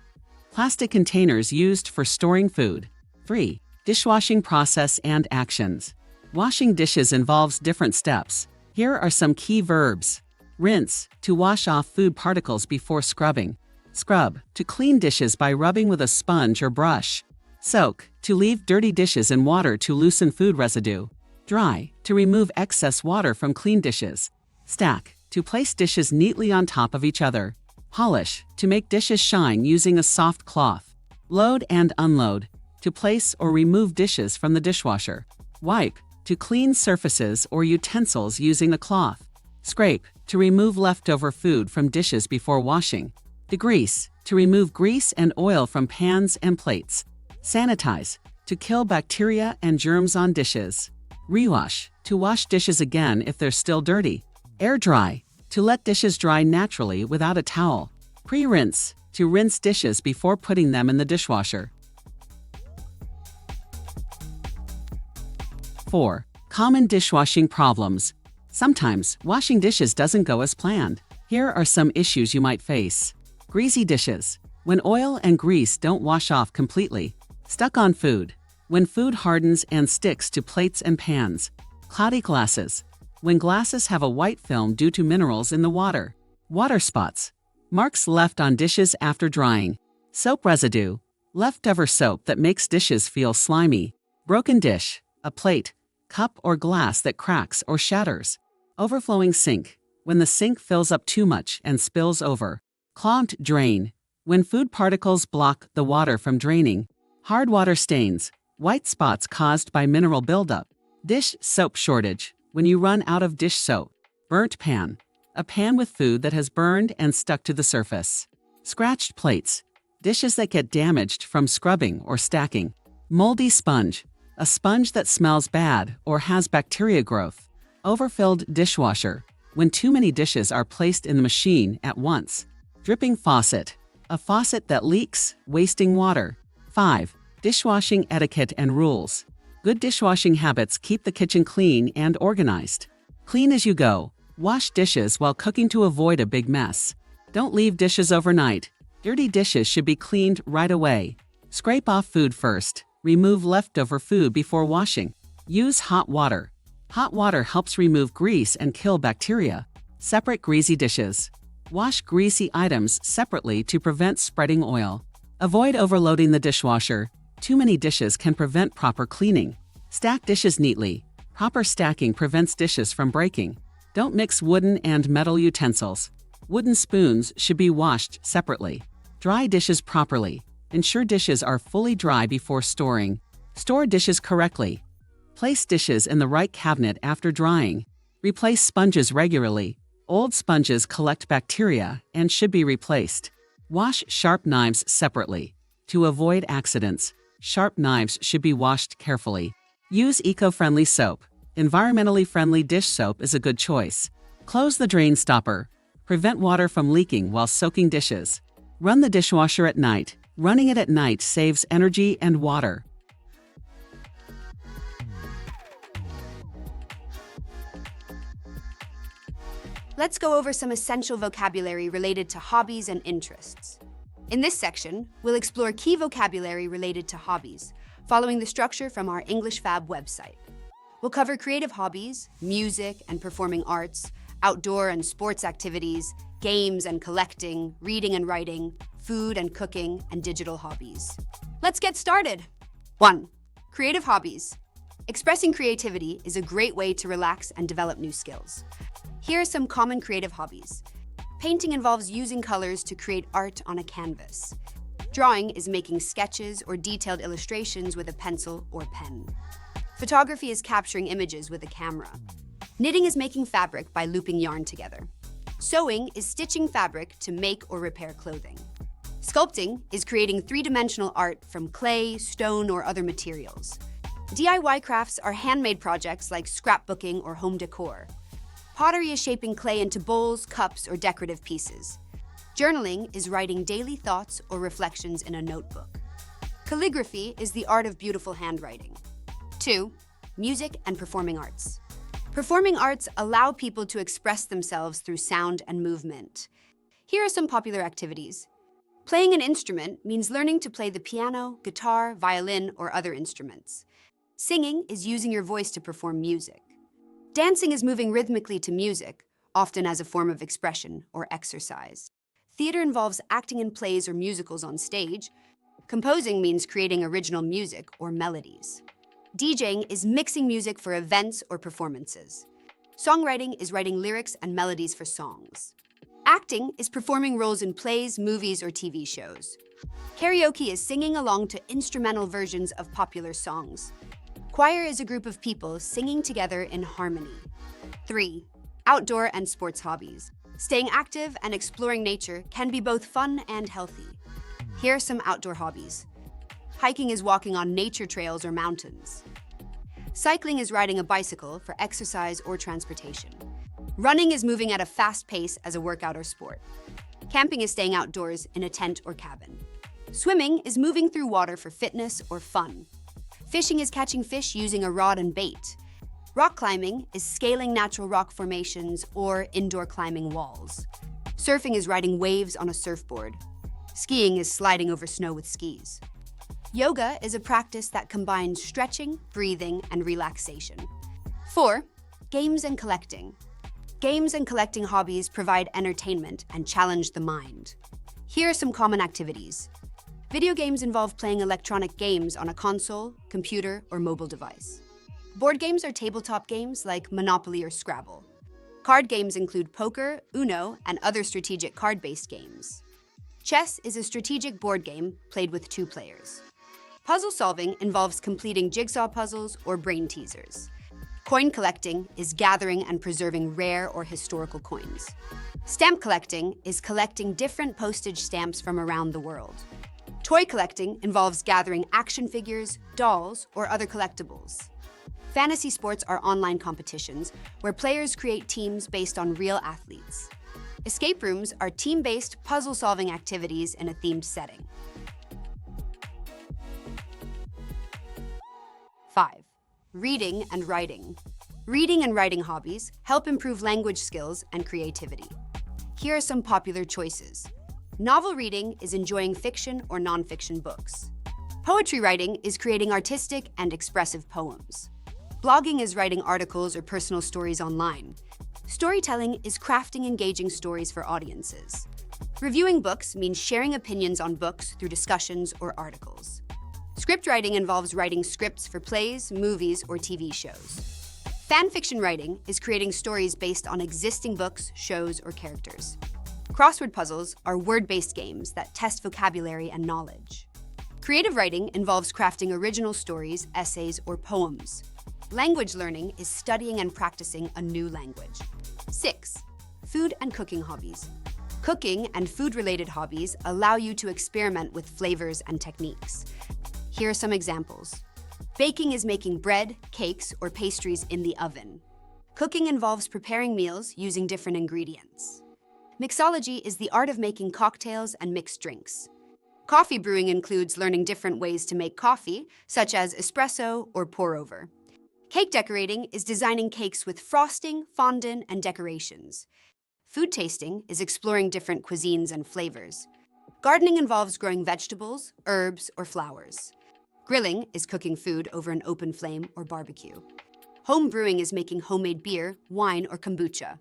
plastic containers used for storing food. 3. Dishwashing process and actions. Washing dishes involves different steps. Here are some key verbs. Rinse, to wash off food particles before scrubbing. Scrub, to clean dishes by rubbing with a sponge or brush. Soak, to leave dirty dishes in water to loosen food residue. Dry, to remove excess water from clean dishes. Stack, to place dishes neatly on top of each other. Polish, to make dishes shine using a soft cloth. Load and unload, to place or remove dishes from the dishwasher. Wipe, to clean surfaces or utensils using a cloth. Scrape, to remove leftover food from dishes before washing. Degrease, to remove grease and oil from pans and plates. Sanitize, to kill bacteria and germs on dishes. Rewash, to wash dishes again if they're still dirty. Air dry, to let dishes dry naturally without a towel. Pre-rinse, to rinse dishes before putting them in the dishwasher. 4. Common dishwashing problems. Sometimes, washing dishes doesn't go as planned. Here are some issues you might face. Greasy dishes, when oil and grease don't wash off completely. Stuck on food, when food hardens and sticks to plates and pans. Cloudy glasses, when glasses have a white film due to minerals in the water. Water spots, marks left on dishes after drying. Soap residue, leftover soap that makes dishes feel slimy. Broken dish, a plate, cup, or glass that cracks or shatters. Overflowing sink, when the sink fills up too much and spills over. Clogged drain, when food particles block the water from draining. Hard water stains, white spots caused by mineral buildup. Dish soap shortage, when you run out of dish soap. Burnt pan, a pan with food that has burned and stuck to the surface. Scratched plates, dishes that get damaged from scrubbing or stacking. Moldy sponge, a sponge that smells bad or has bacteria growth. Overfilled dishwasher, when too many dishes are placed in the machine at once. Dripping faucet, a faucet that leaks, wasting water. 5. Dishwashing etiquette and rules. Good dishwashing habits keep the kitchen clean and organized. Clean as you go. Wash dishes while cooking to avoid a big mess. Don't leave dishes overnight. Dirty dishes should be cleaned right away. Scrape off food first. Remove leftover food before washing. Use hot water. Hot water helps remove grease and kill bacteria. Separate greasy dishes. Wash greasy items separately to prevent spreading oil. Avoid overloading the dishwasher. Too many dishes can prevent proper cleaning. Stack dishes neatly. Proper stacking prevents dishes from breaking. Don't mix wooden and metal utensils. Wooden spoons should be washed separately. Dry dishes properly. Ensure dishes are fully dry before storing. Store dishes correctly. Place dishes in the right cabinet after drying. Replace sponges regularly. Old sponges collect bacteria and should be replaced. Wash sharp knives separately. To avoid accidents, sharp knives should be washed carefully. Use eco-friendly soap. Environmentally friendly dish soap is a good choice. Close the drain stopper. Prevent water from leaking while soaking dishes. Run the dishwasher at night. Running it at night saves energy and water. Let's go over some essential vocabulary related to hobbies and interests. In this section, we'll explore key vocabulary related to hobbies, following the structure from our English Fab website. We'll cover creative hobbies, music and performing arts, outdoor and sports activities, games and collecting, reading and writing, food and cooking, and digital hobbies. Let's get started. 1. Creative hobbies. Expressing creativity is a great way to relax and develop new skills. Here are some common creative hobbies. Painting involves using colors to create art on a canvas. Drawing is making sketches or detailed illustrations with a pencil or pen. Photography is capturing images with a camera. Knitting is making fabric by looping yarn together. Sewing is stitching fabric to make or repair clothing. Sculpting is creating three-dimensional art from clay, stone, or other materials. DIY crafts are handmade projects like scrapbooking or home decor. Pottery is shaping clay into bowls, cups, or decorative pieces. Journaling is writing daily thoughts or reflections in a notebook. Calligraphy is the art of beautiful handwriting. 2. Music and performing arts. Performing arts allow people to express themselves through sound and movement. Here are some popular activities. Playing an instrument means learning to play the piano, guitar, violin, or other instruments. Singing is using your voice to perform music. Dancing is moving rhythmically to music, often as a form of expression or exercise. Theater involves acting in plays or musicals on stage. Composing means creating original music or melodies. DJing is mixing music for events or performances. Songwriting is writing lyrics and melodies for songs. Acting is performing roles in plays, movies, or TV shows. Karaoke is singing along to instrumental versions of popular songs. Choir is a group of people singing together in harmony. 3. Outdoor and sports hobbies. Staying active and exploring nature can be both fun and healthy. Here are some outdoor hobbies. Hiking is walking on nature trails or mountains. Cycling is riding a bicycle for exercise or transportation. Running is moving at a fast pace as a workout or sport. Camping is staying outdoors in a tent or cabin. Swimming is moving through water for fitness or fun. Fishing is catching fish using a rod and bait. Rock climbing is scaling natural rock formations or indoor climbing walls. Surfing is riding waves on a surfboard. Skiing is sliding over snow with skis. Yoga is a practice that combines stretching, breathing, and relaxation. 4. Games and collecting. Games and collecting hobbies provide entertainment and challenge the mind. Here are some common activities. Video games involve playing electronic games on a console, computer, or mobile device. Board games are tabletop games like Monopoly or Scrabble. Card games include poker, Uno, and other strategic card-based games. Chess is a strategic board game played with 2 players. Puzzle solving involves completing jigsaw puzzles or brain teasers. Coin collecting is gathering and preserving rare or historical coins. Stamp collecting is collecting different postage stamps from around the world. Toy collecting involves gathering action figures, dolls, or other collectibles. Fantasy sports are online competitions where players create teams based on real athletes. Escape rooms are team-based puzzle-solving activities in a themed setting. 5. Reading and writing. Reading and writing hobbies help improve language skills and creativity. Here are some popular choices. Novel reading is enjoying fiction or nonfiction books. Poetry writing is creating artistic and expressive poems. Blogging is writing articles or personal stories online. Storytelling is crafting engaging stories for audiences. Reviewing books means sharing opinions on books through discussions or articles. Script writing involves writing scripts for plays, movies, or TV shows. Fan fiction writing is creating stories based on existing books, shows, or characters. Crossword puzzles are word-based games that test vocabulary and knowledge. Creative writing involves crafting original stories, essays, or poems. Language learning is studying and practicing a new language. 6. Food and cooking hobbies. Cooking and food-related hobbies allow you to experiment with flavors and techniques. Here are some examples. Baking is making bread, cakes, or pastries in the oven. Cooking involves preparing meals using different ingredients. Mixology is the art of making cocktails and mixed drinks. Coffee brewing includes learning different ways to make coffee, such as espresso or pour-over. Cake decorating is designing cakes with frosting, fondant, and decorations. Food tasting is exploring different cuisines and flavors. Gardening involves growing vegetables, herbs, or flowers. Grilling is cooking food over an open flame or barbecue. Home brewing is making homemade beer, wine, or kombucha.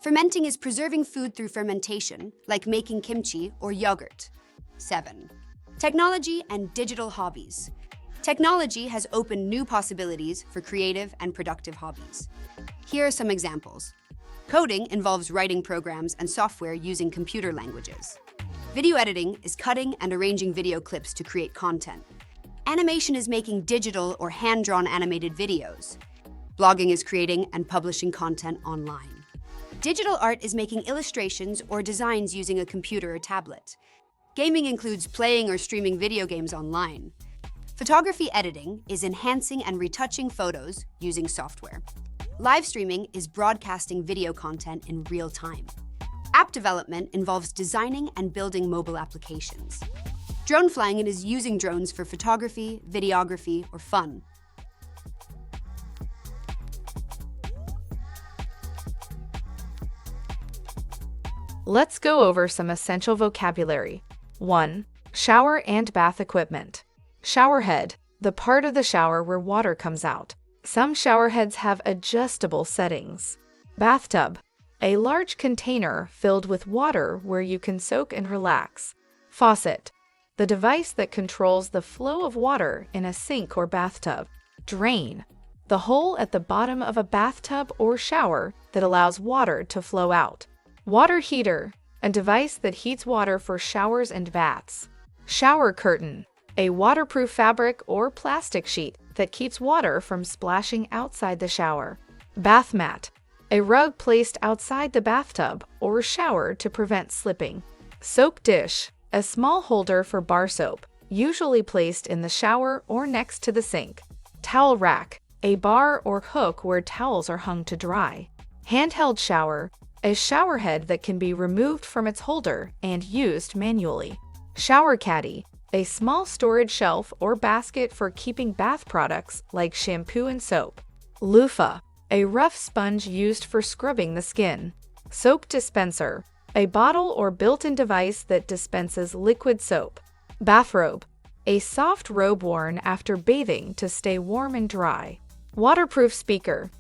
Fermenting is preserving food through fermentation, like making kimchi or yogurt. 7. Technology and digital hobbies. Technology has opened new possibilities for creative and productive hobbies. Here are some examples. Coding involves writing programs and software using computer languages. Video editing is cutting and arranging video clips to create content. Animation is making digital or hand-drawn animated videos. Blogging is creating and publishing content online. Digital art is making illustrations or designs using a computer or tablet. Gaming includes playing or streaming video games online. Photography editing is enhancing and retouching photos using software. Live streaming is broadcasting video content in real time. App development involves designing and building mobile applications. Drone flying is using drones for photography, videography, or fun. Let's go over some essential vocabulary. 1. Shower and bath equipment. Shower head, the part of the shower where water comes out. Some shower heads have adjustable settings. Bathtub, a large container filled with water where you can soak and relax. Faucet, the device that controls the flow of water in a sink or bathtub. Drain, the hole at the bottom of a bathtub or shower that allows water to flow out. Water heater, a device that heats water for showers and baths. Shower curtain, a waterproof fabric or plastic sheet that keeps water from splashing outside the shower. Bath mat, a rug placed outside the bathtub or shower to prevent slipping. Soap dish, a small holder for bar soap, usually placed in the shower or next to the sink. Towel rack, a bar or hook where towels are hung to dry. Handheld shower, a shower head that can be removed from its holder and used manually. Shower caddy, a small storage shelf or basket for keeping bath products like shampoo and soap. Loofah, a rough sponge used for scrubbing the skin. Soap dispenser, a bottle or built-in device that dispenses liquid soap. Bathrobe, a soft robe worn after bathing to stay warm and dry. Waterproof speaker,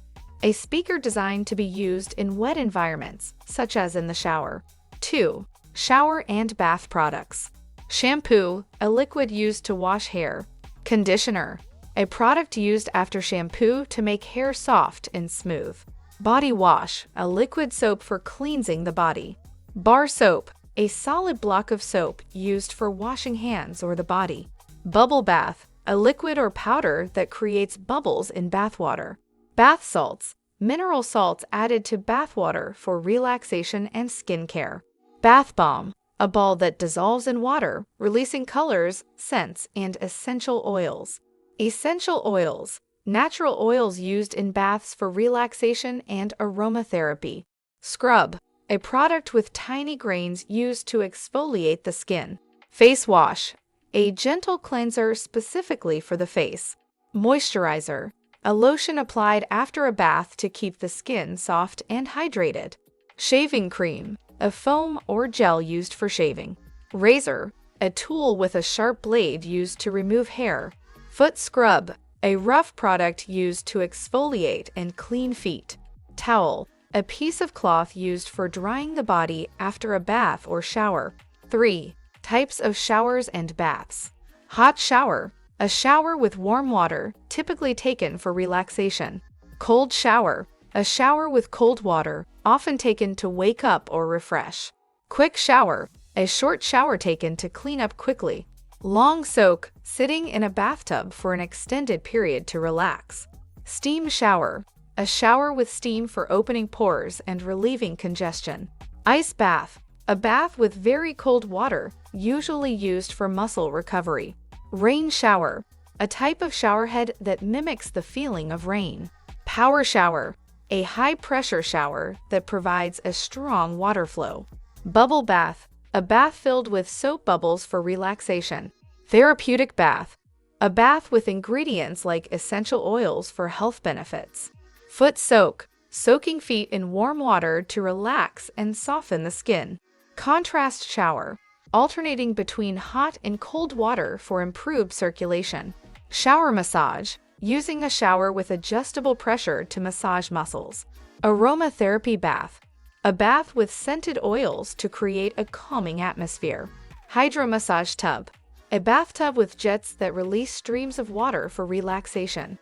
a speaker designed to be used in wet environments, such as in the shower. 2. Shower and bath products. Shampoo, a liquid used to wash hair. Conditioner, a product used after shampoo to make hair soft and smooth. Body wash, a liquid soap for cleansing the body. Bar soap, a solid block of soap used for washing hands or the body. Bubble bath, a liquid or powder that creates bubbles in bath water. Bath salts, mineral salts added to bath water for relaxation and skincare. Bath bomb, a ball that dissolves in water, releasing colors, scents, and essential oils. Essential oils, natural oils used in baths for relaxation and aromatherapy. Scrub, a product with tiny grains used to exfoliate the skin. Face wash, a gentle cleanser specifically for the face. Moisturizer, a lotion applied after a bath to keep the skin soft and hydrated. Shaving cream, a foam or gel used for shaving. Razor, a tool with a sharp blade used to remove hair. Foot scrub, a rough product used to exfoliate and clean feet. Towel, a piece of cloth used for drying the body after a bath or shower. 3. Types of showers and baths. Hot shower, a shower with warm water, typically taken for relaxation. Cold shower, a shower with cold water, often taken to wake up or refresh. Quick shower, a short shower taken to clean up quickly. Long soak, sitting in a bathtub for an extended period to relax. Steam shower, a shower with steam for opening pores and relieving congestion. Ice bath, a bath with very cold water, usually used for muscle recovery. Rain shower, a type of showerhead that mimics the feeling of rain. Power shower, a high-pressure shower that provides a strong water flow. Bubble bath, a bath filled with soap bubbles for relaxation. Therapeutic bath, a bath with ingredients like essential oils for health benefits. Foot soak, soaking feet in warm water to relax and soften the skin. Contrast shower, alternating between hot and cold water for improved circulation. Shower massage, using a shower with adjustable pressure to massage muscles. Aromatherapy bath, A bath with scented oils to create a calming atmosphere. Hydromassage tub. A bathtub with jets that release streams of water for relaxation.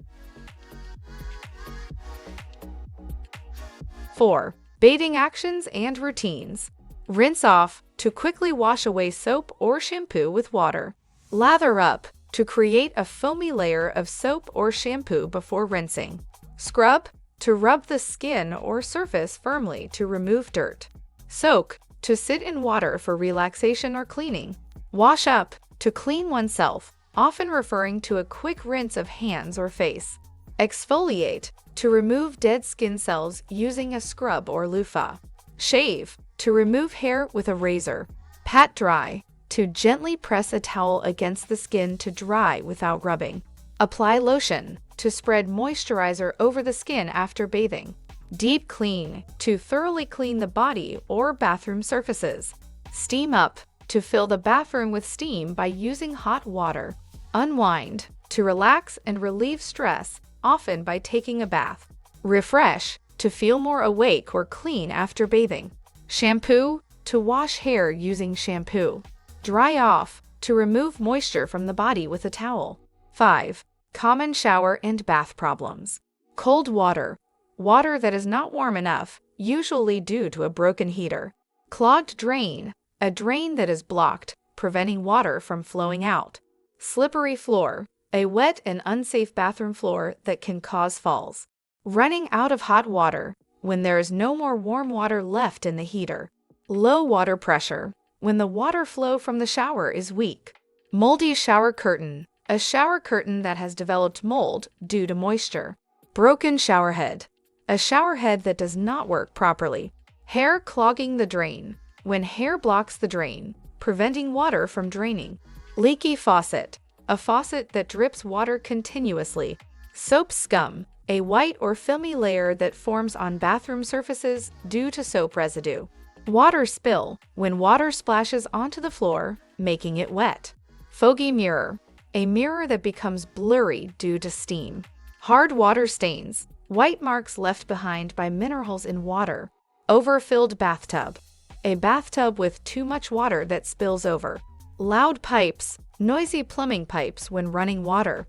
4. Bathing actions and routines. Rinse off, to quickly wash away soap or shampoo with water. Lather up, to create a foamy layer of soap or shampoo before rinsing. Scrub, to rub the skin or surface firmly to remove dirt. Soak, to sit in water for relaxation or cleaning. Wash up, to clean oneself, often referring to a quick rinse of hands or face. Exfoliate, to remove dead skin cells using a scrub or loofah. Shave, to remove hair with a razor. Pat dry, to gently press a towel against the skin to dry without rubbing. Apply lotion, to spread moisturizer over the skin after bathing. Deep clean, to thoroughly clean the body or bathroom surfaces. Steam up, to fill the bathroom with steam by using hot water. Unwind, to relax and relieve stress, often by taking a bath. Refresh, to feel more awake or clean after bathing. Shampoo, to wash hair using shampoo. Dry off, to remove moisture from the body with a towel. 5. Common shower and bath problems. Cold water. Water that is not warm enough, usually due to a broken heater. Clogged drain. A drain that is blocked, preventing water from flowing out. Slippery floor. A wet and unsafe bathroom floor that can cause falls. Running out of hot water. When there is no more warm water left in the heater. Low water pressure. When the water flow from the shower is weak. Moldy shower curtain. A shower curtain that has developed mold due to moisture. Broken shower head. A shower head that does not work properly. Hair clogging the drain. When hair blocks the drain, preventing water from draining. Leaky faucet. A faucet that drips water continuously. Soap scum. A white or filmy layer that forms on bathroom surfaces due to soap residue. Water spill. When water splashes onto the floor, making it wet. Foggy mirror. A mirror that becomes blurry due to steam. Hard water stains. White marks left behind by minerals in water. Overfilled bathtub. A bathtub with too much water that spills over. Loud pipes. Noisy plumbing pipes when running water.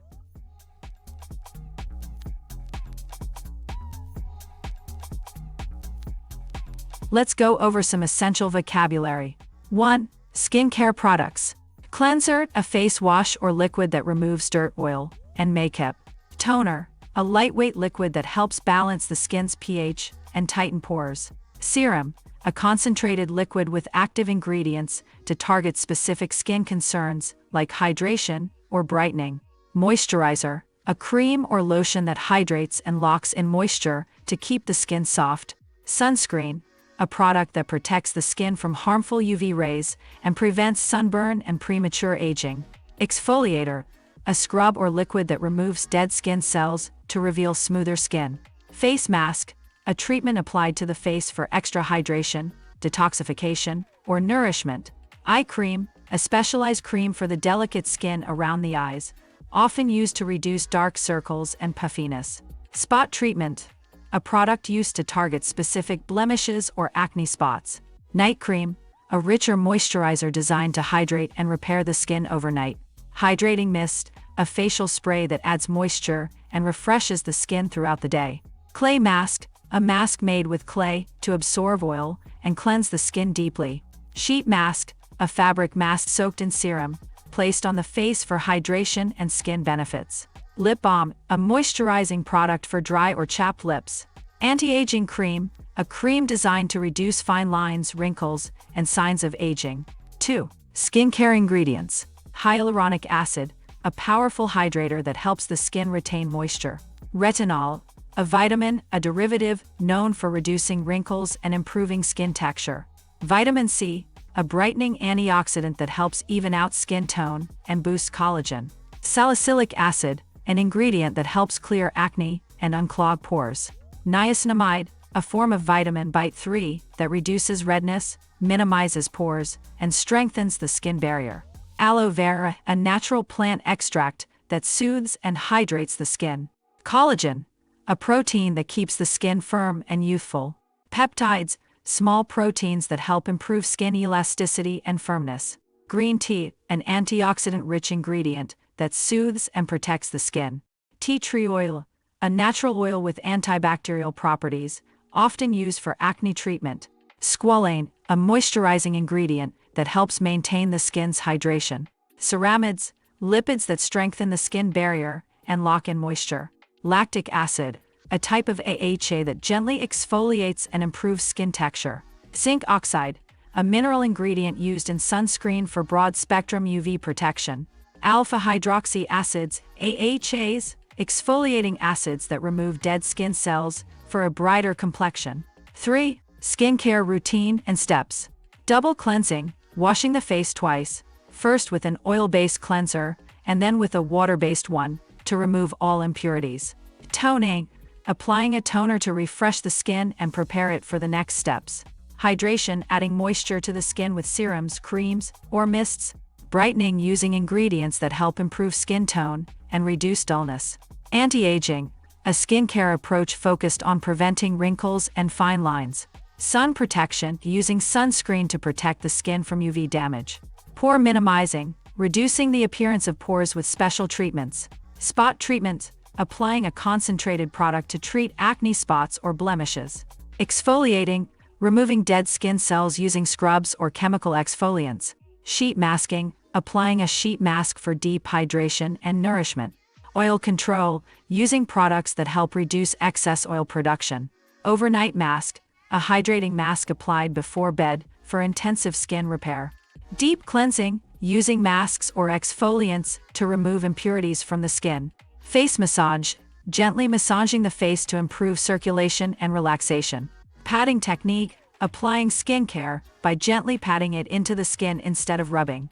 Let's go over some essential vocabulary. 1. Skincare products. Cleanser, a face wash or liquid that removes dirt, oil, and makeup. Toner, a lightweight liquid that helps balance the skin's pH and tighten pores. Serum, a concentrated liquid with active ingredients to target specific skin concerns like hydration or brightening. Moisturizer, a cream or lotion that hydrates and locks in moisture to keep the skin soft. Sunscreen, a product that protects the skin from harmful UV rays and prevents sunburn and premature aging. Exfoliator, a scrub or liquid that removes dead skin cells to reveal smoother skin. Face mask, a treatment applied to the face for extra hydration, detoxification, or nourishment. Eye cream, a specialized cream for the delicate skin around the eyes, often used to reduce dark circles and puffiness. Spot treatment, a product used to target specific blemishes or acne spots. Night cream, a richer moisturizer designed to hydrate and repair the skin overnight. Hydrating mist, a facial spray that adds moisture and refreshes the skin throughout the day. Clay mask, a mask made with clay to absorb oil and cleanse the skin deeply. Sheet mask, a fabric mask soaked in serum, placed on the face for hydration and skin benefits. Lip balm, a moisturizing product for dry or chapped lips. Anti-aging cream, a cream designed to reduce fine lines, wrinkles, and signs of aging. 2. Skincare ingredients. Hyaluronic acid, a powerful hydrator that helps the skin retain moisture. Retinol, a vitamin, a derivative known for reducing wrinkles and improving skin texture. Vitamin C, a brightening antioxidant that helps even out skin tone and boost collagen. Salicylic acid, an ingredient that helps clear acne and unclog pores. Niacinamide, a form of vitamin B3 that reduces redness, minimizes pores, and strengthens the skin barrier. Aloe vera, a natural plant extract that soothes and hydrates the skin. Collagen, a protein that keeps the skin firm and youthful. Peptides, small proteins that help improve skin elasticity and firmness. Green tea, an antioxidant-rich ingredient that soothes and protects the skin. Tea tree oil, a natural oil with antibacterial properties, often used for acne treatment. Squalane, a moisturizing ingredient that helps maintain the skin's hydration. Ceramides, lipids that strengthen the skin barrier and lock in moisture. Lactic acid, a type of AHA that gently exfoliates and improves skin texture. Zinc oxide, a mineral ingredient used in sunscreen for broad-spectrum UV protection. Alpha-hydroxy acids, AHAs, exfoliating acids that remove dead skin cells for a brighter complexion. 3. Skincare routine and steps. Double cleansing, washing the face twice, first with an oil-based cleanser and then with a water-based one, to remove all impurities. Toning, applying a toner to refresh the skin and prepare it for the next steps. Hydration, adding moisture to the skin with serums, creams, or mists. Brightening, using ingredients that help improve skin tone and reduce dullness. Anti-aging, a skincare approach focused on preventing wrinkles and fine lines. Sun protection, using sunscreen to protect the skin from UV damage. Pore minimizing, reducing the appearance of pores with special treatments. Spot treatment, applying a concentrated product to treat acne spots or blemishes. Exfoliating, removing dead skin cells using scrubs or chemical exfoliants. Sheet masking, applying a sheet mask for deep hydration and nourishment. Oil control, using products that help reduce excess oil production. Overnight mask, a hydrating mask applied before bed for intensive skin repair. Deep cleansing, using masks or exfoliants to remove impurities from the skin. Face massage, gently massaging the face to improve circulation and relaxation. Patting technique, applying skincare by gently patting it into the skin instead of rubbing.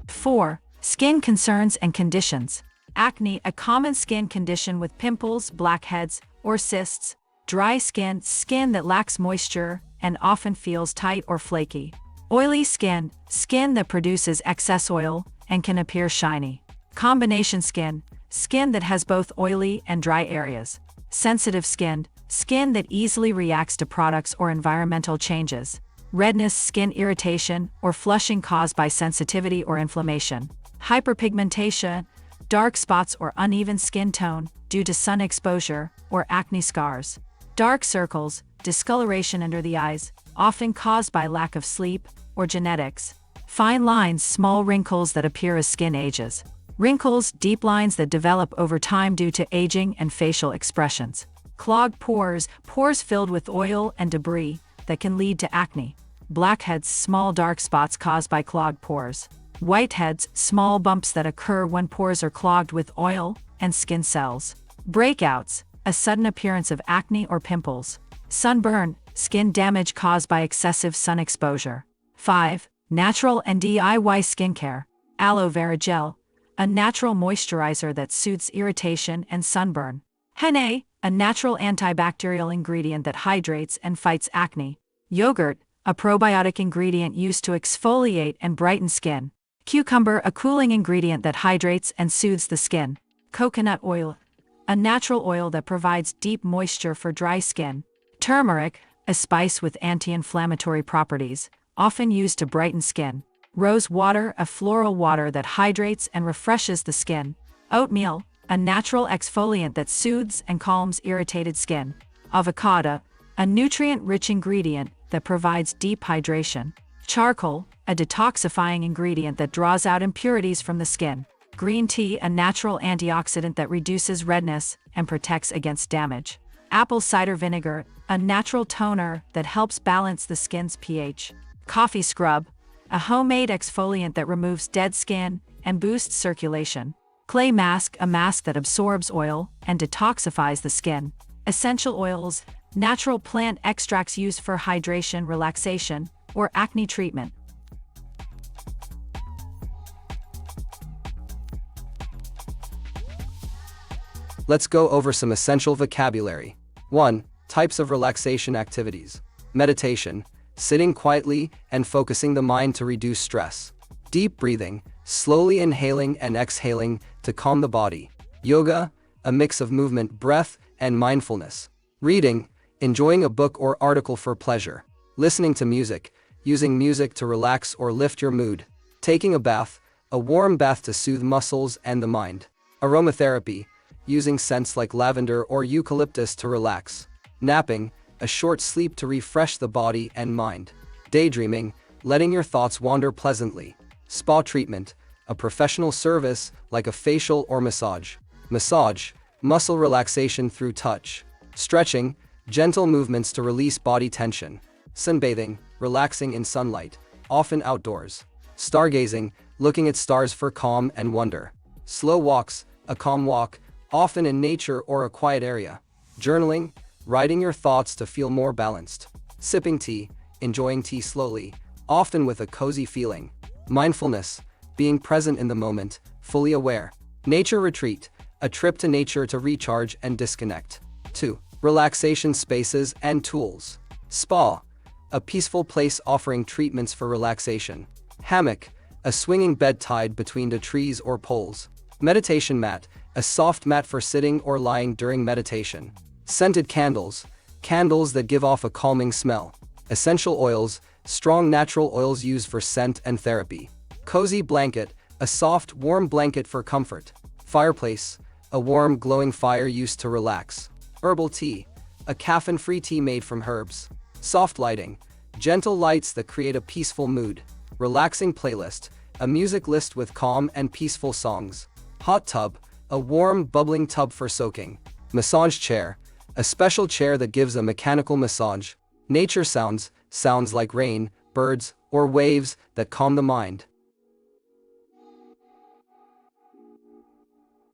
4. Skin concerns and conditions. Acne, a common skin condition with pimples, blackheads, or cysts. Dry skin, skin that lacks moisture and often feels tight or flaky. Oily skin, skin that produces excess oil and can appear shiny. Combination skin, skin that has both oily and dry areas. Sensitive skin, skin that easily reacts to products or environmental changes. Redness, skin irritation or flushing caused by sensitivity or inflammation. Hyperpigmentation, dark spots or uneven skin tone due to sun exposure or acne scars. Dark circles, discoloration under the eyes, often caused by lack of sleep or genetics. Fine lines, small wrinkles that appear as skin ages. Wrinkles, deep lines that develop over time due to aging and facial expressions. Clogged pores, pores filled with oil and debris that can lead to acne. Blackheads, small dark spots caused by clogged pores. Whiteheads, small bumps that occur when pores are clogged with oil and skin cells. Breakouts, a sudden appearance of acne or pimples. Sunburn, skin damage caused by excessive sun exposure. 5. Natural and DIY skincare. Aloe vera gel, a natural moisturizer that soothes irritation and sunburn. Henna, a natural antibacterial ingredient that hydrates and fights acne. Yogurt, a probiotic ingredient used to exfoliate and brighten skin. Cucumber, a cooling ingredient that hydrates and soothes the skin. Coconut oil, a natural oil that provides deep moisture for dry skin. Turmeric, a spice with anti-inflammatory properties, often used to brighten skin. Rose water, a floral water that hydrates and refreshes the skin. Oatmeal, a natural exfoliant that soothes and calms irritated skin. Avocado, a nutrient-rich ingredient that provides deep hydration. Charcoal, a detoxifying ingredient that draws out impurities from the skin. Green tea, a natural antioxidant that reduces redness and protects against damage. Apple cider vinegar, a natural toner that helps balance the skin's pH. Coffee scrub, a homemade exfoliant that removes dead skin and boosts circulation. Clay mask, a mask that absorbs oil and detoxifies the skin. Essential oils, natural plant extracts used for hydration, relaxation, or acne treatment. Let's go over some essential vocabulary. 1. Types of relaxation activities. Meditation, sitting quietly and focusing the mind to reduce stress. Deep breathing, slowly inhaling and exhaling to calm the body. Yoga, a mix of movement, breath, and mindfulness. Reading, enjoying a book or article for pleasure. Listening to music, using music to relax or lift your mood. Taking a bath, a warm bath to soothe muscles and the mind. Aromatherapy, using scents like lavender or eucalyptus to relax. Napping, a short sleep to refresh the body and mind. Daydreaming, letting your thoughts wander pleasantly. Spa treatment, a professional service like a facial or massage. Massage, muscle relaxation through touch. Stretching, gentle movements to release body tension. Sunbathing, relaxing in sunlight, often outdoors. Stargazing, looking at stars for calm and wonder. Slow walks, a calm walk, often in nature or a quiet area. Journaling, writing your thoughts to feel more balanced. Sipping tea, enjoying tea slowly, often with a cozy feeling. Mindfulness, being present in the moment, fully aware. Nature retreat, a trip to nature to recharge and disconnect. 2. Relaxation spaces and tools. Spa, a peaceful place offering treatments for relaxation. Hammock, a swinging bed tied between the trees or poles. Meditation mat, a soft mat for sitting or lying during meditation. Scented candles, candles that give off a calming smell. Essential oils, strong natural oils used for scent and therapy. Cozy blanket, a soft, warm blanket for comfort. Fireplace, a warm, glowing fire used to relax. Herbal tea, a caffeine-free tea made from herbs. Soft lighting, gentle lights that create a peaceful mood. Relaxing playlist, a music list with calm and peaceful songs. Hot tub, a warm, bubbling tub for soaking. Massage chair, a special chair that gives a mechanical massage. Nature sounds, sounds like rain, birds, or waves that calm the mind.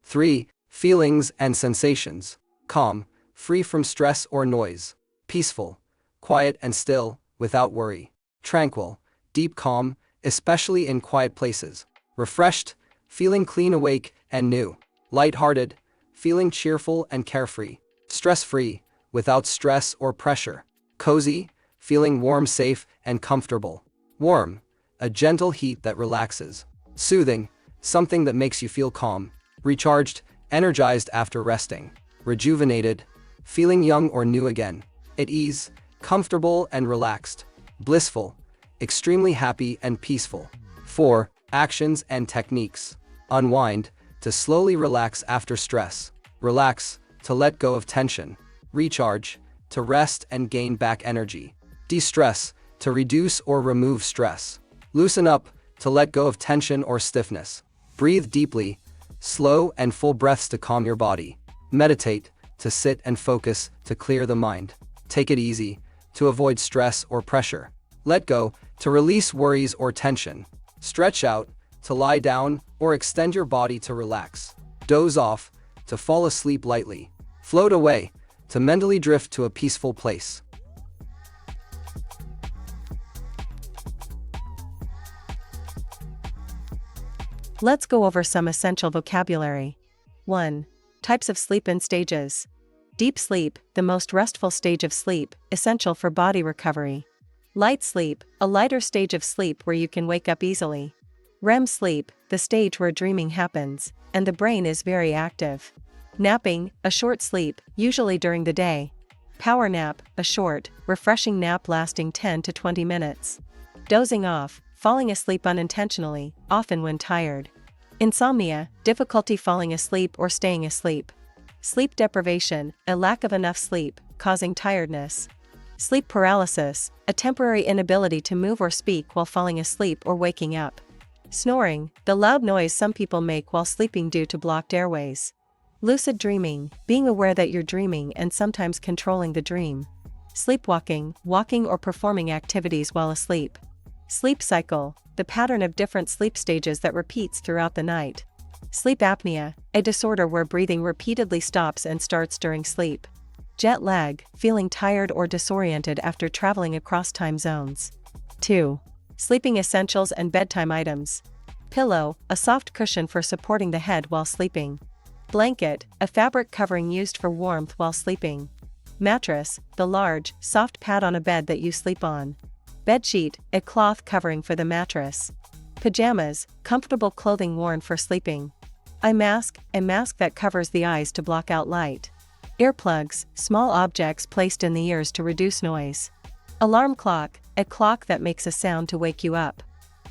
3. Feelings and sensations. Calm, free from stress or noise. Peaceful, quiet and still, without worry. Tranquil, deep calm, especially in quiet places. Refreshed, feeling clean awake and new. Light-hearted, feeling cheerful and carefree. Stress-free, without stress or pressure. Cozy, feeling warm, safe, and comfortable. Warm, a gentle heat that relaxes. Soothing, something that makes you feel calm. Recharged, energized after resting. Rejuvenated, feeling young or new again. At ease, comfortable and relaxed. Blissful, extremely happy and peaceful. 4. Actions and techniques. Unwind, to slowly relax after stress. Relax, to let go of tension. Recharge, to rest and gain back energy. De-stress, to reduce or remove stress. Loosen up, to let go of tension or stiffness. Breathe deeply, slow and full breaths to calm your body. Meditate, to sit and focus, to clear the mind. Take it easy, to avoid stress or pressure. Let go, to release worries or tension. Stretch out, to lie down or extend your body to relax. Doze off, to fall asleep lightly. Float away, to mentally drift to a peaceful place. Let's go over some essential vocabulary. 1. Types of sleep and stages. Deep sleep, the most restful stage of sleep, essential for body recovery. Light sleep, a lighter stage of sleep where you can wake up easily. REM sleep, the stage where dreaming happens, and the brain is very active. Napping, a short sleep, usually during the day. Power nap, a short, refreshing nap lasting 10 to 20 minutes. Dozing off, falling asleep unintentionally, often when tired. Insomnia, difficulty falling asleep or staying asleep. Sleep deprivation, a lack of enough sleep, causing tiredness. Sleep paralysis, a temporary inability to move or speak while falling asleep or waking up. Snoring, the loud noise some people make while sleeping due to blocked airways. Lucid dreaming, being aware that you're dreaming and sometimes controlling the dream. Sleepwalking, walking or performing activities while asleep. Sleep cycle, the pattern of different sleep stages that repeats throughout the night. Sleep apnea, a disorder where breathing repeatedly stops and starts during sleep. Jet lag, feeling tired or disoriented after traveling across time zones. 2. Sleeping essentials and bedtime items. Pillow, a soft cushion for supporting the head while sleeping. Blanket, a fabric covering used for warmth while sleeping. Mattress, the large, soft pad on a bed that you sleep on. Bedsheet, a cloth covering for the mattress. Pajamas, comfortable clothing worn for sleeping. Eye mask, a mask that covers the eyes to block out light. Earplugs, small objects placed in the ears to reduce noise. Alarm clock, a clock that makes a sound to wake you up.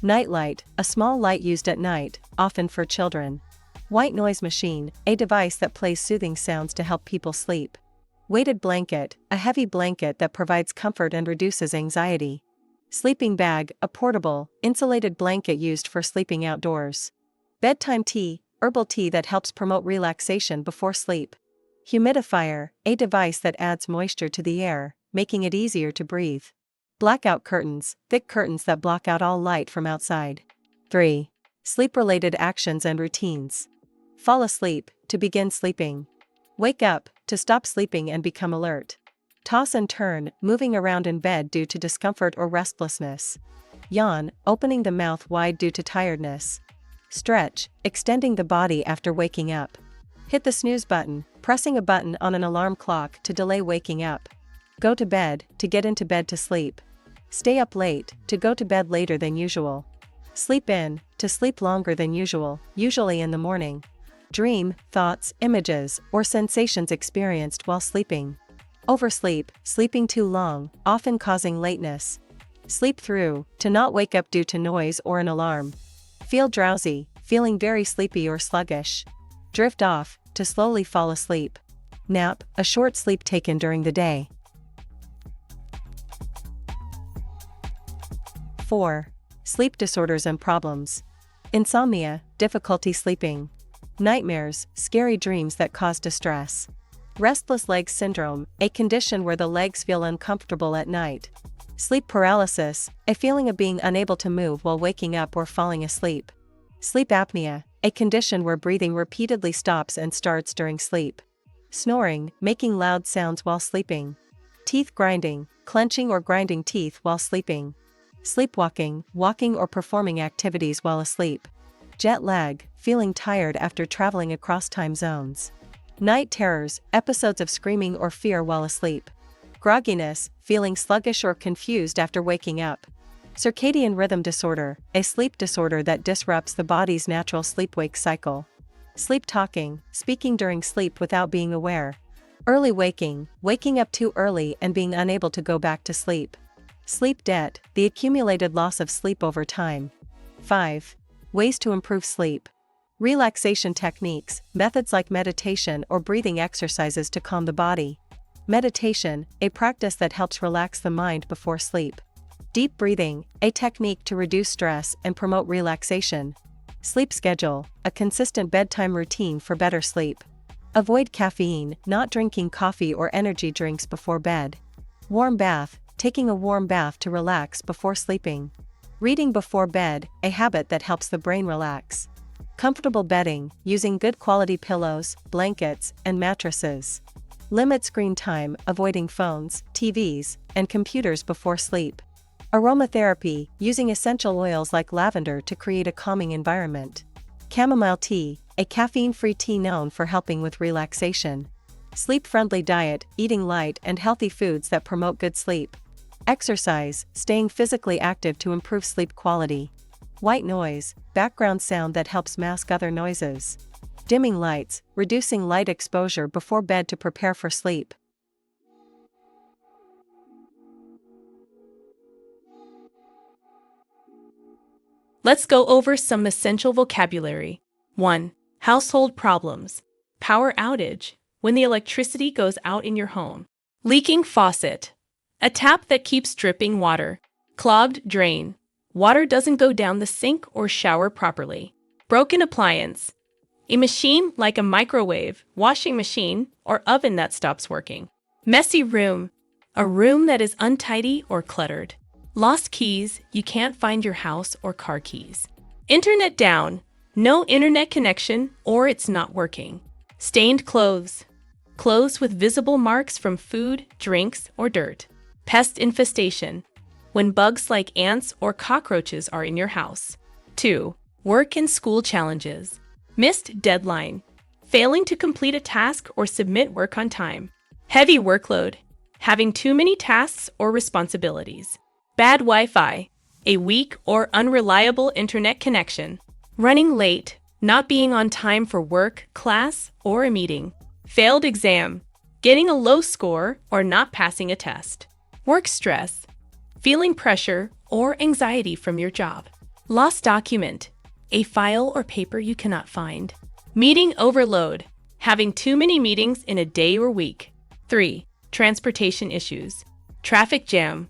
Nightlight, a small light used at night, often for children. White noise machine, a device that plays soothing sounds to help people sleep. Weighted blanket, a heavy blanket that provides comfort and reduces anxiety. Sleeping bag, a portable, insulated blanket used for sleeping outdoors. Bedtime tea, herbal tea that helps promote relaxation before sleep. Humidifier, a device that adds moisture to the air, making it easier to breathe. Blackout curtains, thick curtains that block out all light from outside. 3. Sleep-related actions and routines. Fall asleep, to begin sleeping. Wake up, to stop sleeping and become alert. Toss and turn, moving around in bed due to discomfort or restlessness. Yawn, opening the mouth wide due to tiredness. Stretch, extending the body after waking up. Hit the snooze button, pressing a button on an alarm clock to delay waking up. Go to bed, to get into bed to sleep. Stay up late, to go to bed later than usual. Sleep in, to sleep longer than usual, usually in the morning. Dream, thoughts, images, or sensations experienced while sleeping. Oversleep, sleeping too long, often causing lateness. Sleep through, to not wake up due to noise or an alarm. Feel drowsy, feeling very sleepy or sluggish. Drift off, to slowly fall asleep. Nap, a short sleep taken during the day. 4. Sleep disorders and problems. Insomnia, difficulty sleeping. Nightmares, scary dreams that cause distress. Restless leg syndrome, a condition where the legs feel uncomfortable at night. Sleep paralysis, a feeling of being unable to move while waking up or falling asleep. Sleep apnea, a condition where breathing repeatedly stops and starts during sleep. Snoring, making loud sounds while sleeping. Teeth grinding, clenching or grinding teeth while sleeping. Sleepwalking, walking or performing activities while asleep. Jet lag, feeling tired after traveling across time zones. Night terrors, episodes of screaming or fear while asleep. Grogginess, feeling sluggish or confused after waking up. Circadian rhythm disorder, a sleep disorder that disrupts the body's natural sleep-wake cycle. Sleep talking, speaking during sleep without being aware. Early waking, waking up too early and being unable to go back to sleep. Sleep debt, the accumulated loss of sleep over time. 5. Ways to improve sleep. Relaxation techniques, methods like meditation or breathing exercises to calm the body. Meditation, a practice that helps relax the mind before sleep. Deep breathing, a technique to reduce stress and promote relaxation. Sleep schedule, a consistent bedtime routine for better sleep. Avoid caffeine, not drinking coffee or energy drinks before bed. Warm bath, taking a warm bath to relax before sleeping. Reading before bed, a habit that helps the brain relax. Comfortable bedding, using good quality pillows, blankets, and mattresses. Limit screen time, avoiding phones, TVs, and computers before sleep. Aromatherapy, using essential oils like lavender to create a calming environment. Chamomile tea, a caffeine-free tea known for helping with relaxation. Sleep-friendly diet, eating light and healthy foods that promote good sleep. Exercise, staying physically active to improve sleep quality. White noise, background sound that helps mask other noises. Dimming lights, reducing light exposure before bed to prepare for sleep. Let's go over some essential vocabulary. 1. Household problems. Power outage, when the electricity goes out in your home. Leaking faucet, a tap that keeps dripping water. Clogged drain, water doesn't go down the sink or shower properly. Broken appliance, a machine like a microwave, washing machine, or oven that stops working. Messy room, a room that is untidy or cluttered. Lost keys, you can't find your house or car keys. Internet down, no internet connection or it's not working. Stained clothes, clothes with visible marks from food, drinks, or dirt. Pest infestation, when bugs like ants or cockroaches are in your house. 2. Work and school challenges. Missed deadline, failing to complete a task or submit work on time. Heavy workload, having too many tasks or responsibilities. Bad Wi-Fi, a weak or unreliable internet connection. Running late, not being on time for work, class, or a meeting. Failed exam, getting a low score or not passing a test. Work stress, feeling pressure or anxiety from your job. Lost document, a file or paper you cannot find. Meeting overload, having too many meetings in a day or week. 3. Transportation issues. Traffic jam,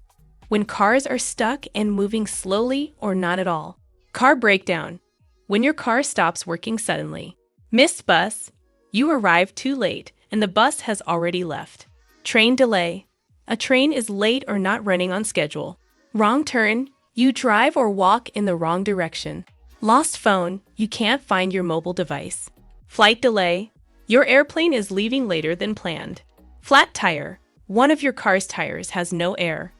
when cars are stuck and moving slowly or not at all. Car breakdown, when your car stops working suddenly. Missed bus, you arrived too late and the bus has already left. Train delay, a train is late or not running on schedule. Wrong turn, you drive or walk in the wrong direction. Lost phone, you can't find your mobile device. Flight delay, your airplane is leaving later than planned. Flat tire, one of your car's tires has no air.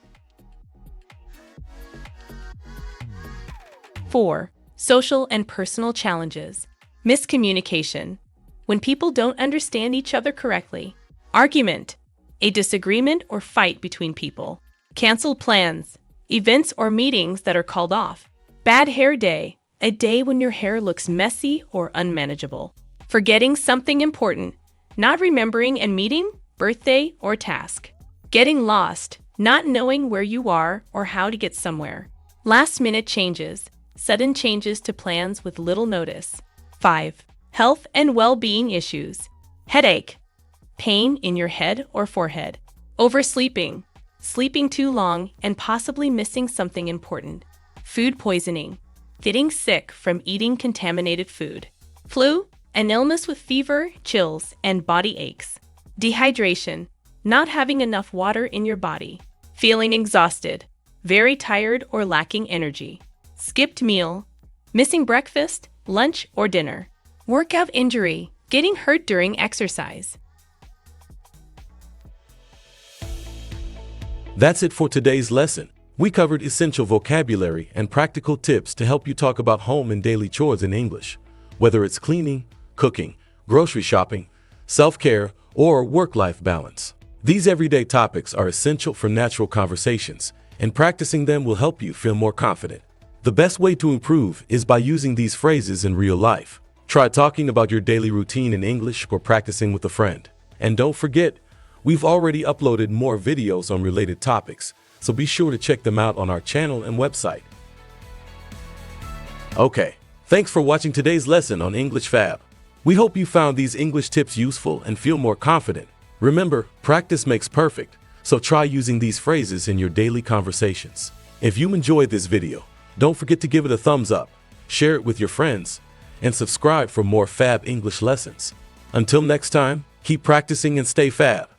4. Social and personal challenges. Miscommunication, when people don't understand each other correctly. Argument, a disagreement or fight between people. Canceled plans, events or meetings that are called off. Bad hair day, a day when your hair looks messy or unmanageable. Forgetting something important, not remembering a meeting, birthday, or task. Getting lost, not knowing where you are or how to get somewhere. Last-minute changes, sudden changes to plans with little notice. 5. Health and well-being issues. Headache, pain in your head or forehead. Oversleeping, sleeping too long and possibly missing something important. Food poisoning, getting sick from eating contaminated food. Flu, an illness with fever, chills, and body aches. Dehydration, not having enough water in your body. Feeling exhausted, very tired or lacking energy. Skipped meal, missing breakfast, lunch, or dinner. Workout injury, getting hurt during exercise. That's it for today's lesson. We covered essential vocabulary and practical tips to help you talk about home and daily chores in English, whether it's cleaning, cooking, grocery shopping, self-care, or work-life balance. These everyday topics are essential for natural conversations, and practicing them will help you feel more confident. The best way to improve is by using these phrases in real life. Try talking about your daily routine in English or practicing with a friend. And don't forget, we've already uploaded more videos on related topics, so be sure to check them out on our channel and website. Okay, thanks for watching today's lesson on English Fab. We hope you found these English tips useful and feel more confident. Remember, practice makes perfect, so try using these phrases in your daily conversations. If you enjoyed this video, don't forget to give it a thumbs up, share it with your friends, and subscribe for more Fab English lessons. Until next time, keep practicing and stay Fab.